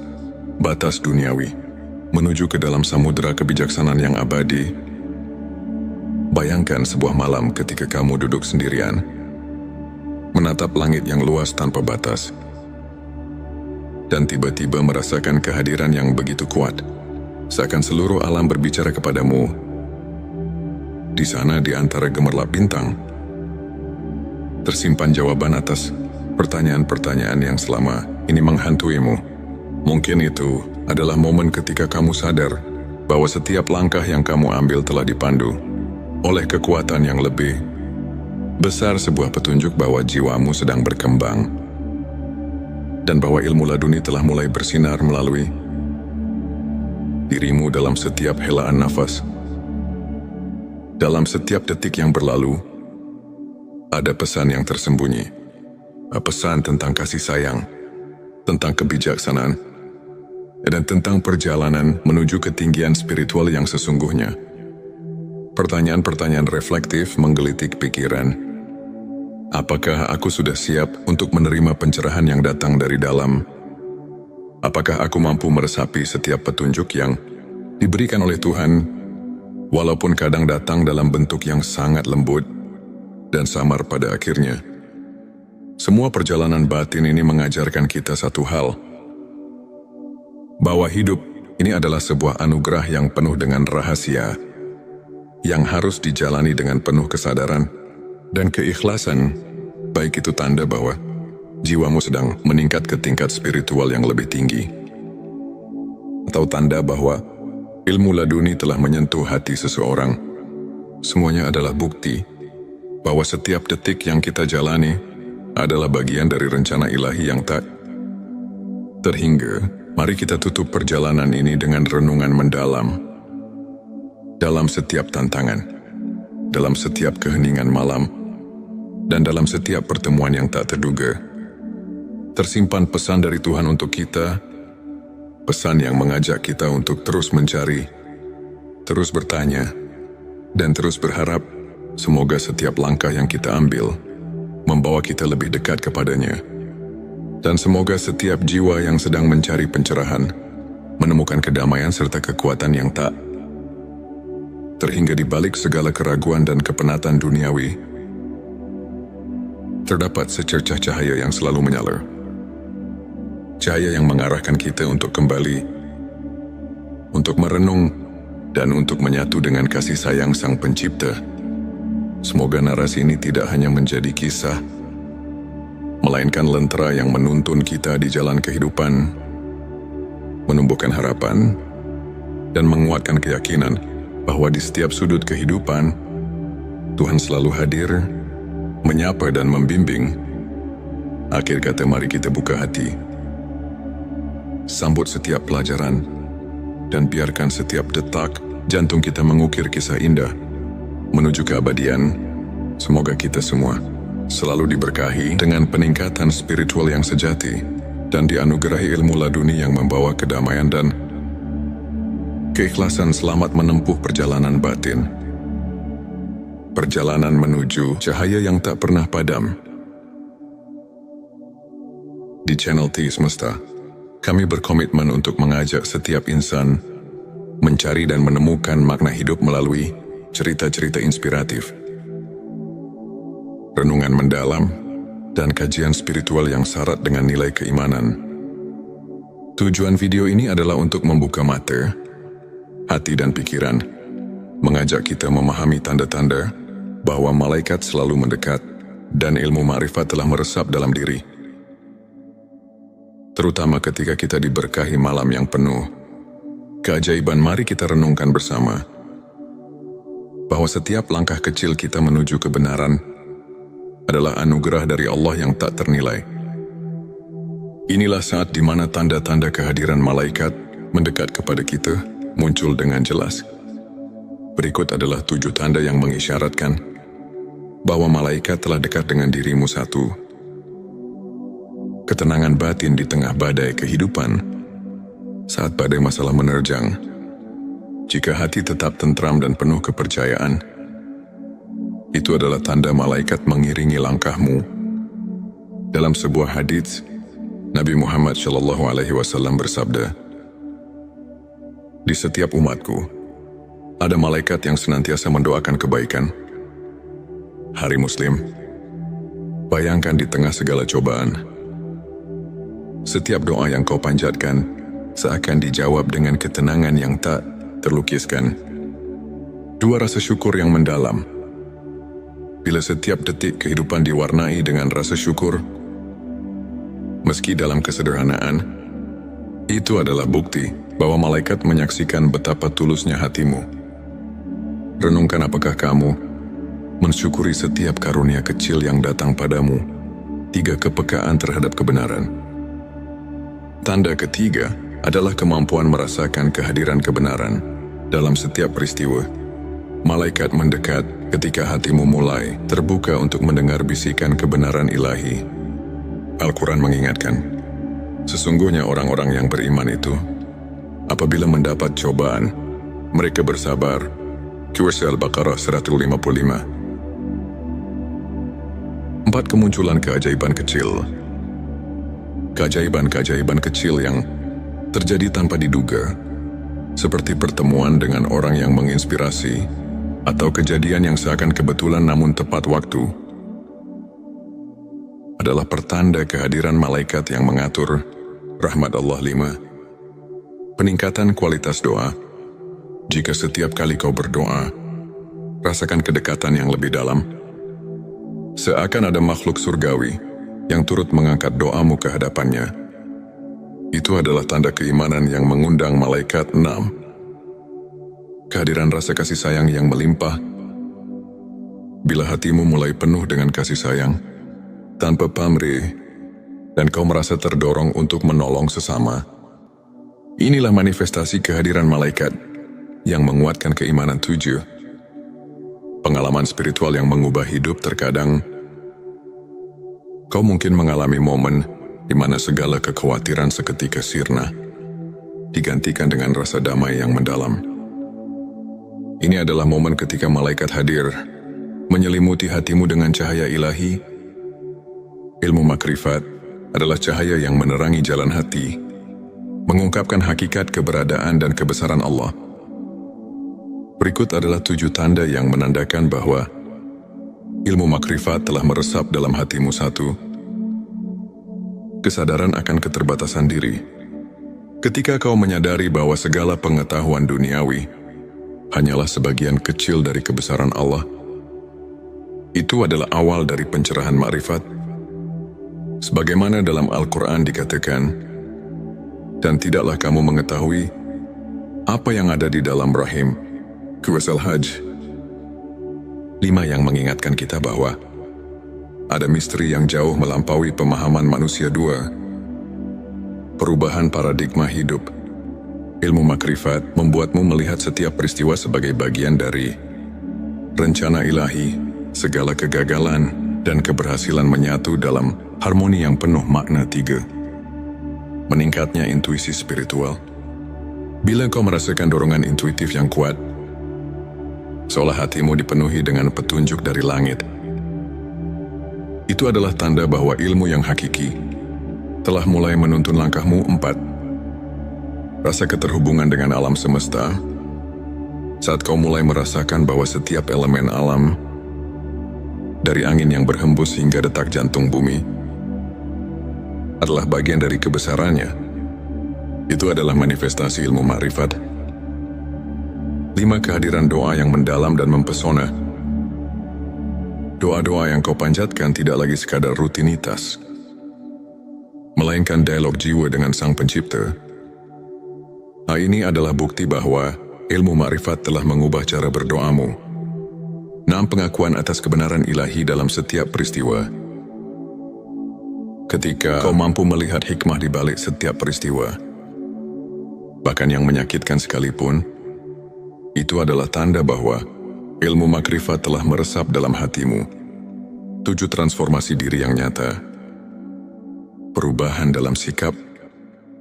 duniawi, menuju ke dalam samudera kebijaksanaan yang abadi. Bayangkan sebuah malam ketika kamu duduk sendirian, menatap langit yang luas tanpa batas, dan tiba-tiba merasakan kehadiran yang begitu kuat, seakan seluruh alam berbicara kepadamu. Di sana, di antara gemerlap bintang, tersimpan jawaban atas pertanyaan-pertanyaan yang selama ini menghantuimu. Mungkin itu adalah momen ketika kamu sadar bahwa setiap langkah yang kamu ambil telah dipandu oleh kekuatan yang lebih besar, sebuah petunjuk bahwa jiwamu sedang berkembang, dan bahwa ilmu laduni telah mulai bersinar melalui dirimu dalam setiap helaan nafas. Dalam setiap detik yang berlalu, ada pesan yang tersembunyi. Pesan tentang kasih sayang, tentang kebijaksanaan, dan tentang perjalanan menuju ketinggian spiritual yang sesungguhnya. Pertanyaan-pertanyaan reflektif menggelitik pikiran. Apakah aku sudah siap untuk menerima pencerahan yang datang dari dalam? Apakah aku mampu meresapi setiap petunjuk yang diberikan oleh Tuhan, walaupun kadang datang dalam bentuk yang sangat lembut dan samar pada akhirnya? Semua perjalanan batin ini mengajarkan kita satu hal, bahwa hidup ini adalah sebuah anugerah yang penuh dengan rahasia, yang harus dijalani dengan penuh kesadaran dan keikhlasan, baik itu tanda bahwa jiwamu sedang meningkat ke tingkat spiritual yang lebih tinggi, atau tanda bahwa ilmu laduni telah menyentuh hati seseorang. Semuanya adalah bukti bahwa setiap detik yang kita jalani adalah bagian dari rencana ilahi yang tak terhingga. Mari kita tutup perjalanan ini dengan renungan mendalam. Dalam setiap tantangan, dalam setiap keheningan malam, dan dalam setiap pertemuan yang tak terduga, tersimpan pesan dari Tuhan untuk kita, pesan yang mengajak kita untuk terus mencari, terus bertanya, dan terus berharap. Semoga setiap langkah yang kita ambil membawa kita lebih dekat kepadanya, dan semoga setiap jiwa yang sedang mencari pencerahan menemukan kedamaian serta kekuatan yang tak terhingga di balik segala keraguan dan kepenatan duniawi. Terdapat secercah cahaya yang selalu menyala, cahaya yang mengarahkan kita untuk kembali untuk merenung, dan untuk menyatu dengan kasih sayang Sang Pencipta. Semoga narasi ini tidak hanya menjadi kisah, melainkan lentera yang menuntun kita di jalan kehidupan, menumbuhkan harapan, dan menguatkan keyakinan bahwa di setiap sudut kehidupan, Tuhan selalu hadir, menyapa dan membimbing. Akhir kata, mari kita buka hati, sambut setiap pelajaran, dan biarkan setiap detak jantung kita mengukir kisah indah menuju keabadian. Semoga kita semua selalu diberkahi dengan peningkatan spiritual yang sejati dan dianugerahi ilmu laduni yang membawa kedamaian dan keikhlasan selamat menempuh perjalanan batin. Perjalanan menuju cahaya yang tak pernah padam. Di channel T Semesta, kami berkomitmen untuk mengajak setiap insan mencari dan menemukan makna hidup melalui cerita-cerita inspiratif, renungan mendalam, dan kajian spiritual yang syarat dengan nilai keimanan. Tujuan video ini adalah untuk membuka mata, hati dan pikiran, mengajak kita memahami tanda-tanda bahwa malaikat selalu mendekat dan ilmu ma'rifat telah meresap dalam diri. Terutama ketika kita diberkahi malam yang penuh keajaiban, mari kita renungkan bersama bahwa setiap langkah kecil kita menuju kebenaran adalah anugerah dari Allah yang tak ternilai. Inilah saat di mana tanda-tanda kehadiran malaikat mendekat kepada kita muncul dengan jelas. Berikut adalah 7 tanda yang mengisyaratkan bahwa malaikat telah dekat dengan dirimu. 1. Ketenangan batin di tengah badai kehidupan. Saat badai masalah menerjang, jika hati tetap tentram dan penuh kepercayaan, itu adalah tanda malaikat mengiringi langkahmu. Dalam sebuah hadits, Nabi Muhammad SAW bersabda, "Di setiap umatku, ada malaikat yang senantiasa mendoakan kebaikan." Hari Muslim, bayangkan di tengah segala cobaan, setiap doa yang kau panjatkan seakan dijawab dengan ketenangan yang tak terlukiskan. 2. Rasa syukur yang mendalam. Bila setiap detik kehidupan diwarnai dengan rasa syukur, meski dalam kesederhanaan, itu adalah bukti bahwa malaikat menyaksikan betapa tulusnya hatimu. Renungkan, apakah kamu mensyukuri setiap karunia kecil yang datang padamu? 3. Kepekaan terhadap kebenaran. Tanda ketiga adalah kemampuan merasakan kehadiran kebenaran dalam setiap peristiwa. Malaikat mendekat ketika hatimu mulai terbuka untuk mendengar bisikan kebenaran ilahi. Al-Quran mengingatkan, sesungguhnya orang-orang yang beriman itu, apabila mendapat cobaan, mereka bersabar. Surah Al-Baqarah 155. 4. Kemunculan keajaiban kecil. Keajaiban-keajaiban kecil yang terjadi tanpa diduga, seperti pertemuan dengan orang yang menginspirasi, atau kejadian yang seakan kebetulan namun tepat waktu, adalah pertanda kehadiran malaikat yang mengatur rahmat Allah. 5. Peningkatan kualitas doa. Jika setiap kali kau berdoa, rasakan kedekatan yang lebih dalam, seakan ada makhluk surgawi yang turut mengangkat doamu ke hadapannya. Itu adalah tanda keimanan yang mengundang malaikat. 6. Kehadiran rasa kasih sayang yang melimpah. Bila hatimu mulai penuh dengan kasih sayang, tanpa pamrih, dan kau merasa terdorong untuk menolong sesama, inilah manifestasi kehadiran malaikat yang menguatkan keimanan. 7. Pengalaman spiritual yang mengubah hidup. Terkadang, kau mungkin mengalami momen di mana segala kekhawatiran seketika sirna, digantikan dengan rasa damai yang mendalam. Ini adalah momen ketika malaikat hadir, menyelimuti hatimu dengan cahaya ilahi. Ilmu makrifat adalah cahaya yang menerangi jalan hati, mengungkapkan hakikat keberadaan dan kebesaran Allah. Berikut adalah 7 tanda yang menandakan bahwa ilmu makrifat telah meresap dalam hatimu. 1. Kesadaran akan keterbatasan diri. Ketika kau menyadari bahwa segala pengetahuan duniawi hanyalah sebagian kecil dari kebesaran Allah, itu adalah awal dari pencerahan makrifat. Sebagaimana dalam Al-Quran dikatakan, dan tidaklah kamu mengetahui apa yang ada di dalam rahim. Surah Al-Hajj 5 yang mengingatkan kita bahwa ada misteri yang jauh melampaui pemahaman manusia. 2. Perubahan paradigma hidup. Ilmu makrifat membuatmu melihat setiap peristiwa sebagai bagian dari rencana ilahi. Segala kegagalan dan keberhasilan menyatu dalam harmoni yang penuh makna. 3. Meningkatnya intuisi spiritual. Bila kau merasakan dorongan intuitif yang kuat, seolah hatimu dipenuhi dengan petunjuk dari langit, itu adalah tanda bahwa ilmu yang hakiki telah mulai menuntun langkahmu. 4. Rasa keterhubungan dengan alam semesta. Saat kau mulai merasakan bahwa setiap elemen alam, dari angin yang berhembus hingga detak jantung bumi, adalah bagian dari kebesarannya, itu adalah manifestasi ilmu makrifat. 5. Kehadiran doa yang mendalam dan mempesona. Doa-doa yang kau panjatkan tidak lagi sekadar rutinitas, melainkan dialog jiwa dengan Sang Pencipta. Hal ini adalah bukti bahwa ilmu makrifat telah mengubah cara berdoamu. 6. Pengakuan atas kebenaran ilahi dalam setiap peristiwa. Ketika kau mampu melihat hikmah di balik setiap peristiwa, bahkan yang menyakitkan sekalipun, itu adalah tanda bahwa ilmu makrifat telah meresap dalam hatimu. 7. Transformasi diri yang nyata. Perubahan dalam sikap,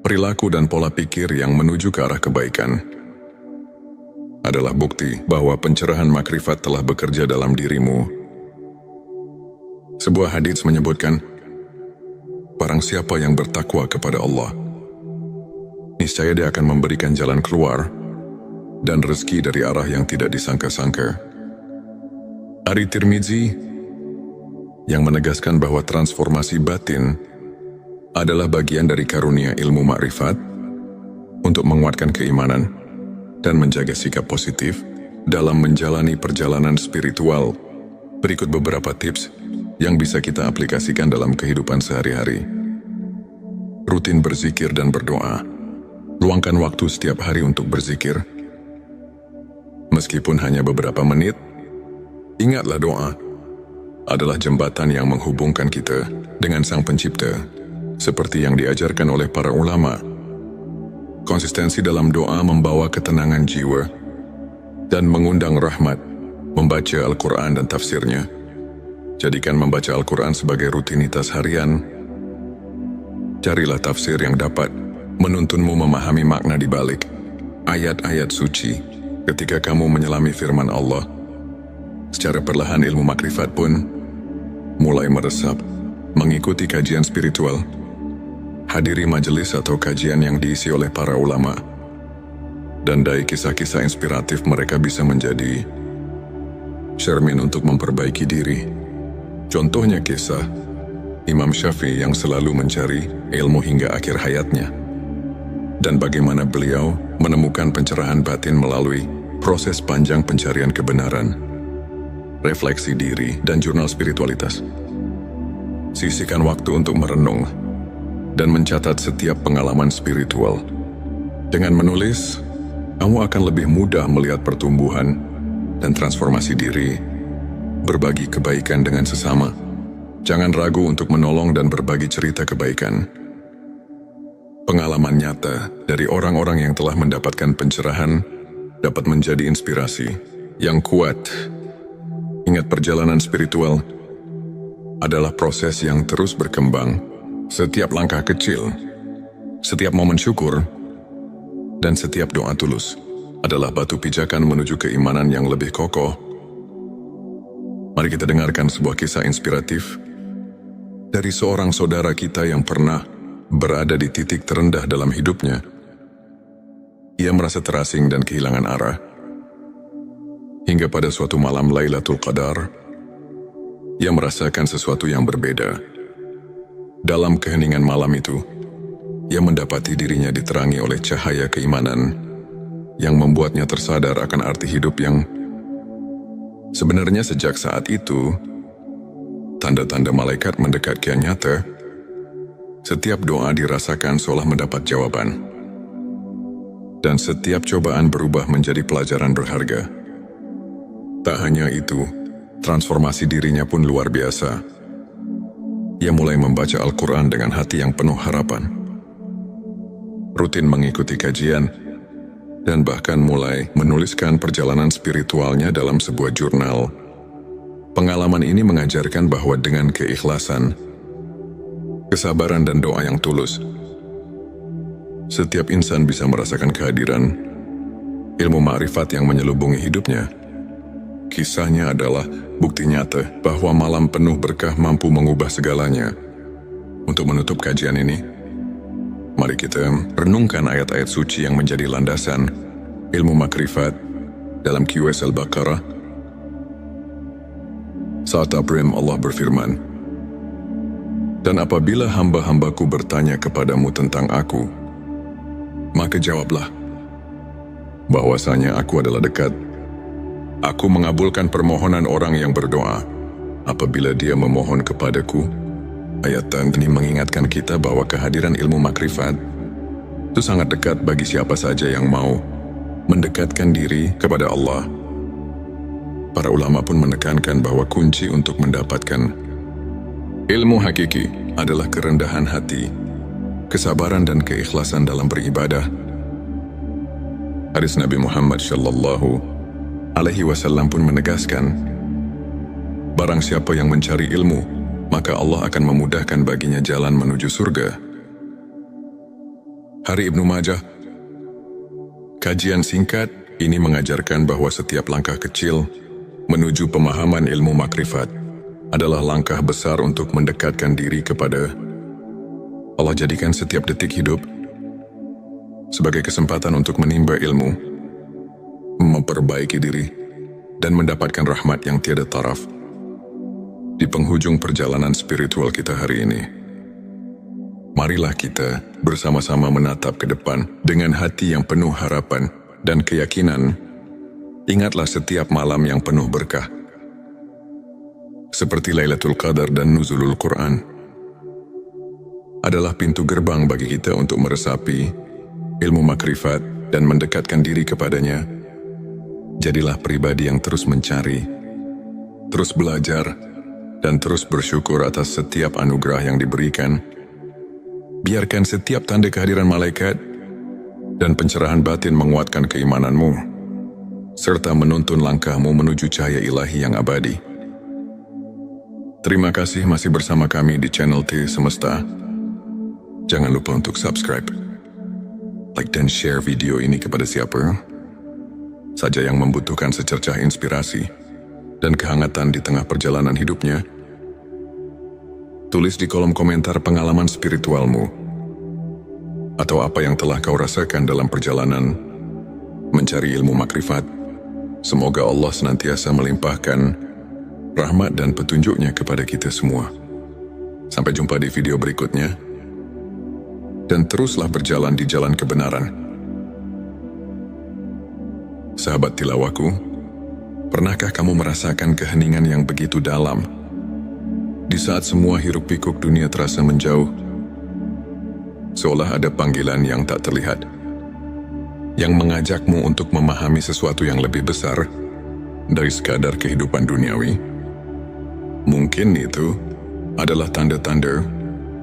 perilaku dan pola pikir yang menuju ke arah kebaikan adalah bukti bahwa pencerahan makrifat telah bekerja dalam dirimu. Sebuah hadits menyebutkan, barang siapa yang bertakwa kepada Allah, niscaya dia akan memberikan jalan keluar dan rezeki dari arah yang tidak disangka-sangka. Hadits Tirmizi yang menegaskan bahwa transformasi batin adalah bagian dari karunia ilmu makrifat untuk menguatkan keimanan dan menjaga sikap positif dalam menjalani perjalanan spiritual. Berikut beberapa tips yang bisa kita aplikasikan dalam kehidupan sehari-hari. Rutin berzikir dan berdoa. Luangkan waktu setiap hari untuk berzikir. Meskipun hanya beberapa menit, ingatlah doa adalah jembatan yang menghubungkan kita dengan Sang Pencipta, seperti yang diajarkan oleh para ulama. Konsistensi dalam doa membawa ketenangan jiwa dan mengundang rahmat. Membaca Al-Quran dan tafsirnya. Jadikan membaca Al-Quran sebagai rutinitas harian. Carilah tafsir yang dapat menuntunmu memahami makna di balik ayat-ayat suci. Ketika kamu menyelami firman Allah, secara perlahan ilmu makrifat pun mulai meresap. Mengikuti kajian spiritual. Hadiri majelis atau kajian yang diisi oleh para ulama. Dan dari kisah-kisah inspiratif mereka bisa menjadi cermin untuk memperbaiki diri. Contohnya kisah Imam Syafi'i yang selalu mencari ilmu hingga akhir hayatnya. Dan bagaimana beliau menemukan pencerahan batin melalui proses panjang pencarian kebenaran, refleksi diri, dan jurnal spiritualitas. Sisihkan waktu untuk merenung dan mencatat setiap pengalaman spiritual. Dengan menulis, kamu akan lebih mudah melihat pertumbuhan dan transformasi diri. Berbagi kebaikan dengan sesama. Jangan ragu untuk menolong dan berbagi cerita kebaikan. Pengalaman nyata dari orang-orang yang telah mendapatkan pencerahan dapat menjadi inspirasi yang kuat. Ingat, perjalanan spiritual adalah proses yang terus berkembang. Setiap langkah kecil, setiap momen syukur, dan setiap doa tulus adalah batu pijakan menuju keimanan yang lebih kokoh. Mari kita dengarkan sebuah kisah inspiratif dari seorang saudara kita yang pernah berada di titik terendah dalam hidupnya. Ia merasa terasing dan kehilangan arah. Hingga pada suatu malam Lailatul Qadar, ia merasakan sesuatu yang berbeda. Dalam keheningan malam itu, ia mendapati dirinya diterangi oleh cahaya keimanan yang membuatnya tersadar akan arti hidup yang sebenarnya sejak saat itu, tanda-tanda malaikat mendekat kian nyata. Setiap doa dirasakan seolah mendapat jawaban. Dan setiap cobaan berubah menjadi pelajaran berharga. Tak hanya itu, transformasi dirinya pun luar biasa. Ia mulai membaca Al-Quran dengan hati yang penuh harapan. Rutin mengikuti kajian, dan bahkan mulai menuliskan perjalanan spiritualnya dalam sebuah jurnal. Pengalaman ini mengajarkan bahwa dengan keikhlasan, kesabaran dan doa yang tulus, setiap insan bisa merasakan kehadiran ilmu ma'rifat yang menyelubungi hidupnya. Kisahnya adalah bukti nyata bahwa malam penuh berkah mampu mengubah segalanya. Untuk menutup kajian ini, mari kita renungkan ayat-ayat suci yang menjadi landasan ilmu makrifat dalam QS Al-Baqarah. Saat Abrim Allah berfirman, "Dan apabila hamba-hambaku bertanya kepadamu tentang aku, maka jawablah bahwasanya aku adalah dekat. Aku mengabulkan permohonan orang yang berdoa apabila dia memohon kepadaku." Ayat ini mengingatkan kita bahwa kehadiran ilmu makrifat itu sangat dekat bagi siapa saja yang mau mendekatkan diri kepada Allah. Para ulama pun menekankan bahwa kunci untuk mendapatkan ilmu hakiki adalah kerendahan hati, kesabaran dan keikhlasan dalam beribadah. Hadis Nabi Muhammad SAW pun menegaskan, barang siapa yang mencari ilmu, maka Allah akan memudahkan baginya jalan menuju surga. Hari Ibnu Majah. Kajian singkat ini mengajarkan bahwa setiap langkah kecil menuju pemahaman ilmu makrifat adalah langkah besar untuk mendekatkan diri kepada Allah. Jadikan setiap detik hidup sebagai kesempatan untuk menimba ilmu, memperbaiki diri, dan mendapatkan rahmat yang tiada taraf. Di penghujung perjalanan spiritual kita hari ini, marilah kita bersama-sama menatap ke depan dengan hati yang penuh harapan dan keyakinan. Ingatlah setiap malam yang penuh berkah, seperti Lailatul Qadar dan Nuzulul Quran, adalah pintu gerbang bagi kita untuk meresapi ilmu makrifat dan mendekatkan diri kepadanya. Jadilah pribadi yang terus mencari, terus belajar, dan terus bersyukur atas setiap anugerah yang diberikan. Biarkan setiap tanda kehadiran malaikat dan pencerahan batin menguatkan keimananmu, serta menuntun langkahmu menuju cahaya ilahi yang abadi. Terima kasih masih bersama kami di channel T Semesta. Jangan lupa untuk subscribe, like dan share video ini kepada siapa saja yang membutuhkan secercah inspirasi dan kehangatan di tengah perjalanan hidupnya. Tulis di kolom komentar pengalaman spiritualmu atau apa yang telah kau rasakan dalam perjalanan mencari ilmu makrifat. Semoga Allah senantiasa melimpahkan rahmat dan petunjuknya kepada kita semua. Sampai jumpa di video berikutnya, dan teruslah berjalan di jalan kebenaran. Sahabat tilawaku, pernahkah kamu merasakan keheningan yang begitu dalam di saat semua hiruk pikuk dunia terasa menjauh? Seolah ada panggilan yang tak terlihat yang mengajakmu untuk memahami sesuatu yang lebih besar dari sekadar kehidupan duniawi. Mungkin itu adalah tanda-tanda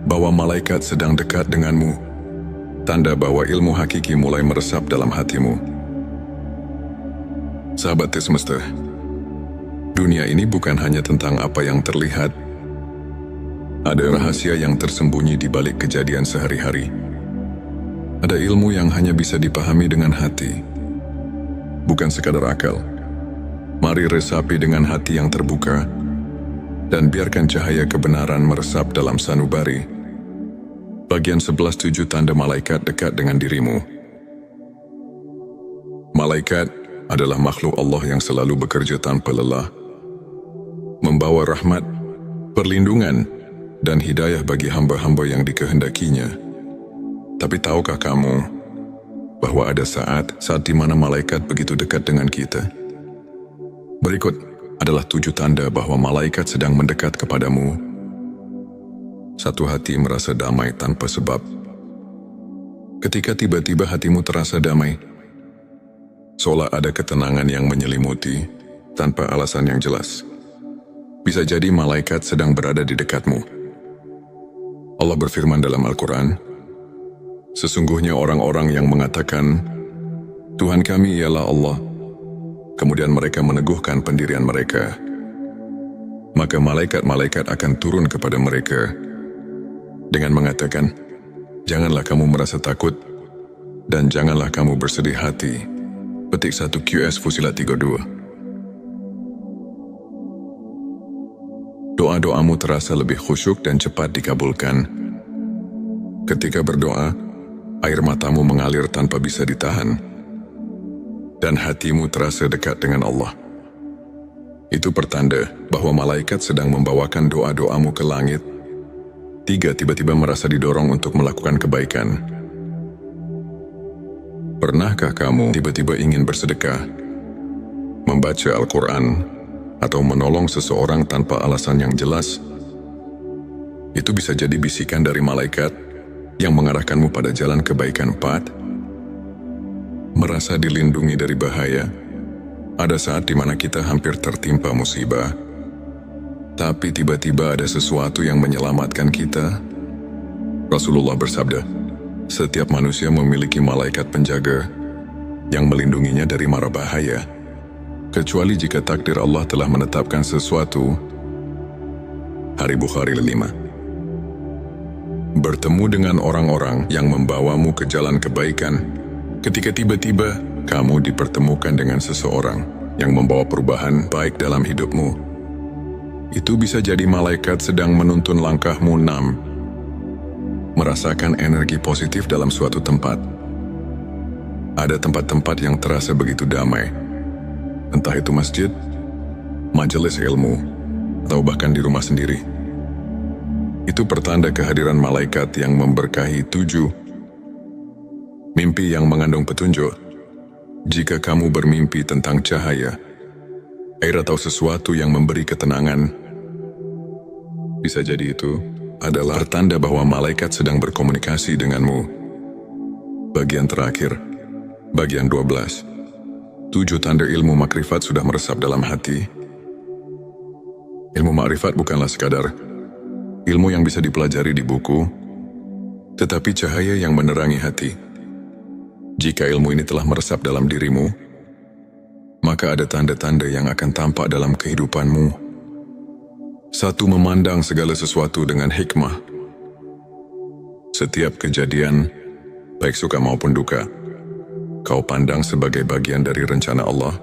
bahwa malaikat sedang dekat denganmu, tanda bahwa ilmu hakiki mulai meresap dalam hatimu. Sahabat Semesta, dunia ini bukan hanya tentang apa yang terlihat. Ada rahasia yang tersembunyi di balik kejadian sehari-hari. Ada ilmu yang hanya bisa dipahami dengan hati, bukan sekadar akal. Mari resapi dengan hati yang terbuka, dan biarkan cahaya kebenaran meresap dalam sanubari. Bagian 11.7 tanda malaikat dekat dengan dirimu. Malaikat adalah makhluk Allah yang selalu bekerja tanpa lelah, membawa rahmat, perlindungan, dan hidayah bagi hamba-hamba yang dikehendakinya. Tapi tahukah kamu bahwa ada saat di mana malaikat begitu dekat dengan kita? Berikut adalah 7 tanda bahwa malaikat sedang mendekat kepadamu. 1. Hati merasa damai tanpa sebab. Ketika tiba-tiba hatimu terasa damai, seolah ada ketenangan yang menyelimuti tanpa alasan yang jelas. Bisa jadi malaikat sedang berada di dekatmu. Allah berfirman dalam Al-Quran, sesungguhnya orang-orang yang mengatakan, Tuhan kami ialah Allah, kemudian mereka meneguhkan pendirian mereka, maka malaikat-malaikat akan turun kepada mereka dengan mengatakan, janganlah kamu merasa takut dan janganlah kamu bersedih hati. Petik 1 QS Fusilat 32. Doa-doamu terasa lebih khusyuk dan cepat dikabulkan. Ketika berdoa, air matamu mengalir tanpa bisa ditahan, dan hatimu terasa dekat dengan Allah. Itu pertanda bahwa malaikat sedang membawakan doa-doamu ke langit. 3. Tiba-tiba merasa didorong untuk melakukan kebaikan. Pernahkah kamu tiba-tiba ingin bersedekah, membaca Al-Quran, atau menolong seseorang tanpa alasan yang jelas? Itu bisa jadi bisikan dari malaikat yang mengarahkanmu pada jalan kebaikan. 4. Merasa dilindungi dari bahaya. Ada saat di mana kita hampir tertimpa musibah, tapi tiba-tiba ada sesuatu yang menyelamatkan kita. Rasulullah bersabda, setiap manusia memiliki malaikat penjaga yang melindunginya dari mara bahaya, kecuali jika takdir Allah telah menetapkan sesuatu. Hari Bukhari 5. Bertemu dengan orang-orang yang membawamu ke jalan kebaikan. Ketika tiba-tiba kamu dipertemukan dengan seseorang yang membawa perubahan baik dalam hidupmu, itu bisa jadi malaikat sedang menuntun langkahmu. 6. Merasakan energi positif dalam suatu tempat. Ada tempat-tempat yang terasa begitu damai, entah itu masjid, majelis ilmu, atau bahkan di rumah sendiri. Itu pertanda kehadiran malaikat yang memberkahi. 7. Mimpi yang mengandung petunjuk. Jika kamu bermimpi tentang cahaya, air atau sesuatu yang memberi ketenangan, bisa jadi itu adalah pertanda bahwa malaikat sedang berkomunikasi denganmu. Bagian terakhir, bagian 12. 7 tanda ilmu makrifat sudah meresap dalam hati. Ilmu makrifat bukanlah sekadar ilmu yang bisa dipelajari di buku, tetapi cahaya yang menerangi hati. Jika ilmu ini telah meresap dalam dirimu, maka ada tanda-tanda yang akan tampak dalam kehidupanmu. 1. Memandang segala sesuatu dengan hikmah. Setiap kejadian, baik suka maupun duka, kau pandang sebagai bagian dari rencana Allah.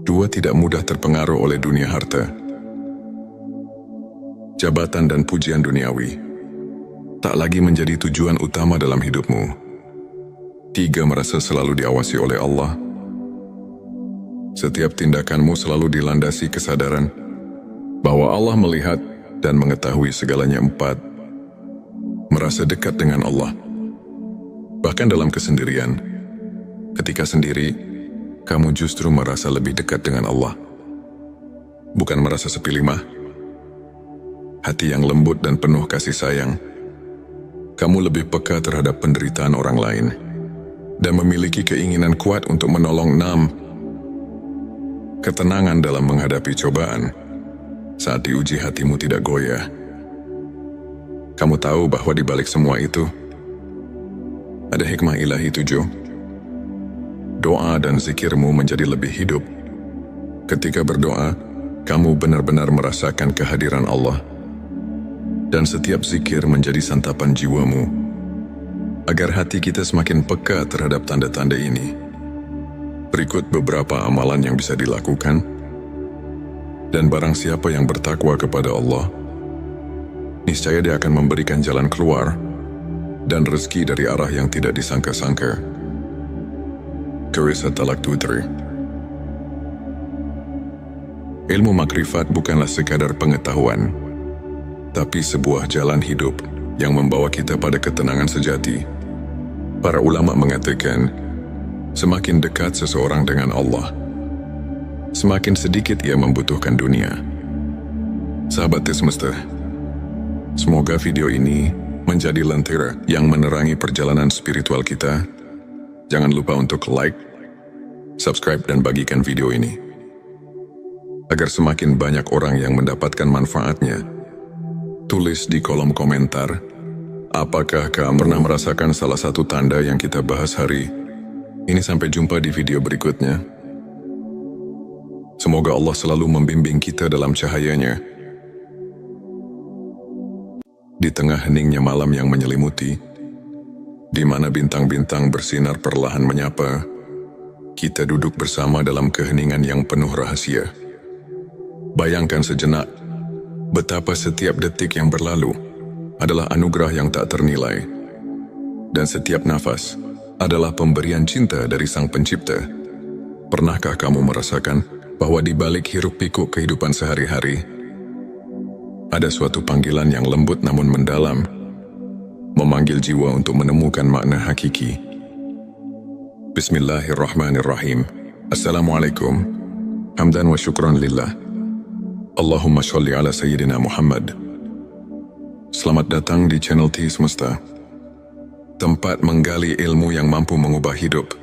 2. Tidak mudah terpengaruh oleh dunia harta, jabatan dan pujian duniawi tak lagi menjadi tujuan utama dalam hidupmu. 3. Merasa selalu diawasi oleh Allah. Setiap tindakanmu selalu dilandasi kesadaran bahwa Allah melihat dan mengetahui segalanya. 4. Merasa dekat dengan Allah, bahkan dalam kesendirian. Ketika sendiri, kamu justru merasa lebih dekat dengan Allah. Bukan merasa sepi. 5. Hati yang lembut dan penuh kasih sayang. Kamu lebih peka terhadap penderitaan orang lain dan memiliki keinginan kuat untuk menolong. 6. Ketenangan dalam menghadapi cobaan. Saat diuji, hatimu tidak goyah. Kamu tahu bahwa di balik semua itu ada hikmah ilahi. 7. Doa dan zikirmu menjadi lebih hidup. Ketika berdoa, kamu benar-benar merasakan kehadiran Allah, dan setiap zikir menjadi santapan jiwamu. Agar hati kita semakin peka terhadap tanda-tanda ini, berikut beberapa amalan yang bisa dilakukan. Dan barang siapa yang bertakwa kepada Allah, niscaya Dia akan memberikan jalan keluar dan rezeki dari arah yang tidak disangka-sangka. Qur'an Talaq 23. Ilmu makrifat bukanlah sekadar pengetahuan, tapi sebuah jalan hidup yang membawa kita pada ketenangan sejati. Para ulama mengatakan, semakin dekat seseorang dengan Allah, semakin sedikit ia membutuhkan dunia. Sahabat semesta, semoga video ini menjadi lentera yang menerangi perjalanan spiritual kita. Jangan lupa untuk like, subscribe, dan bagikan video ini, agar semakin banyak orang yang mendapatkan manfaatnya. Tulis di kolom komentar, apakah kamu pernah merasakan salah satu tanda yang kita bahas hari ini? Sampai jumpa di video berikutnya. Semoga Allah selalu membimbing kita dalam cahayanya. Di tengah heningnya malam yang menyelimuti, di mana bintang-bintang bersinar perlahan menyapa, kita duduk bersama dalam keheningan yang penuh rahasia. Bayangkan sejenak, betapa setiap detik yang berlalu adalah anugerah yang tak ternilai, dan setiap nafas adalah pemberian cinta dari Sang Pencipta. Pernahkah kamu merasakan bahwa di balik hiruk-pikuk kehidupan sehari-hari, ada suatu panggilan yang lembut namun mendalam, memanggil jiwa untuk menemukan makna hakiki? Bismillahirrahmanirrahim. Assalamualaikum. Hamdan wa syukran lillah. Allahumma sholli ala Sayyidina Muhammad. Selamat datang di channel T Semesta, tempat menggali ilmu yang mampu mengubah hidup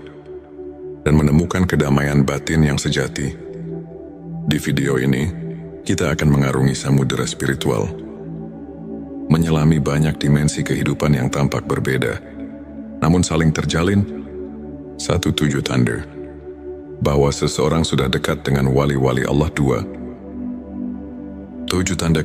dan menemukan kedamaian batin yang sejati. Di video ini, kita akan mengarungi samudera spiritual, menyelami banyak dimensi kehidupan yang tampak berbeda, namun saling terjalin satu tujuh tanda bahwa seseorang sudah dekat dengan wali-wali Allah. 2. 7 tanda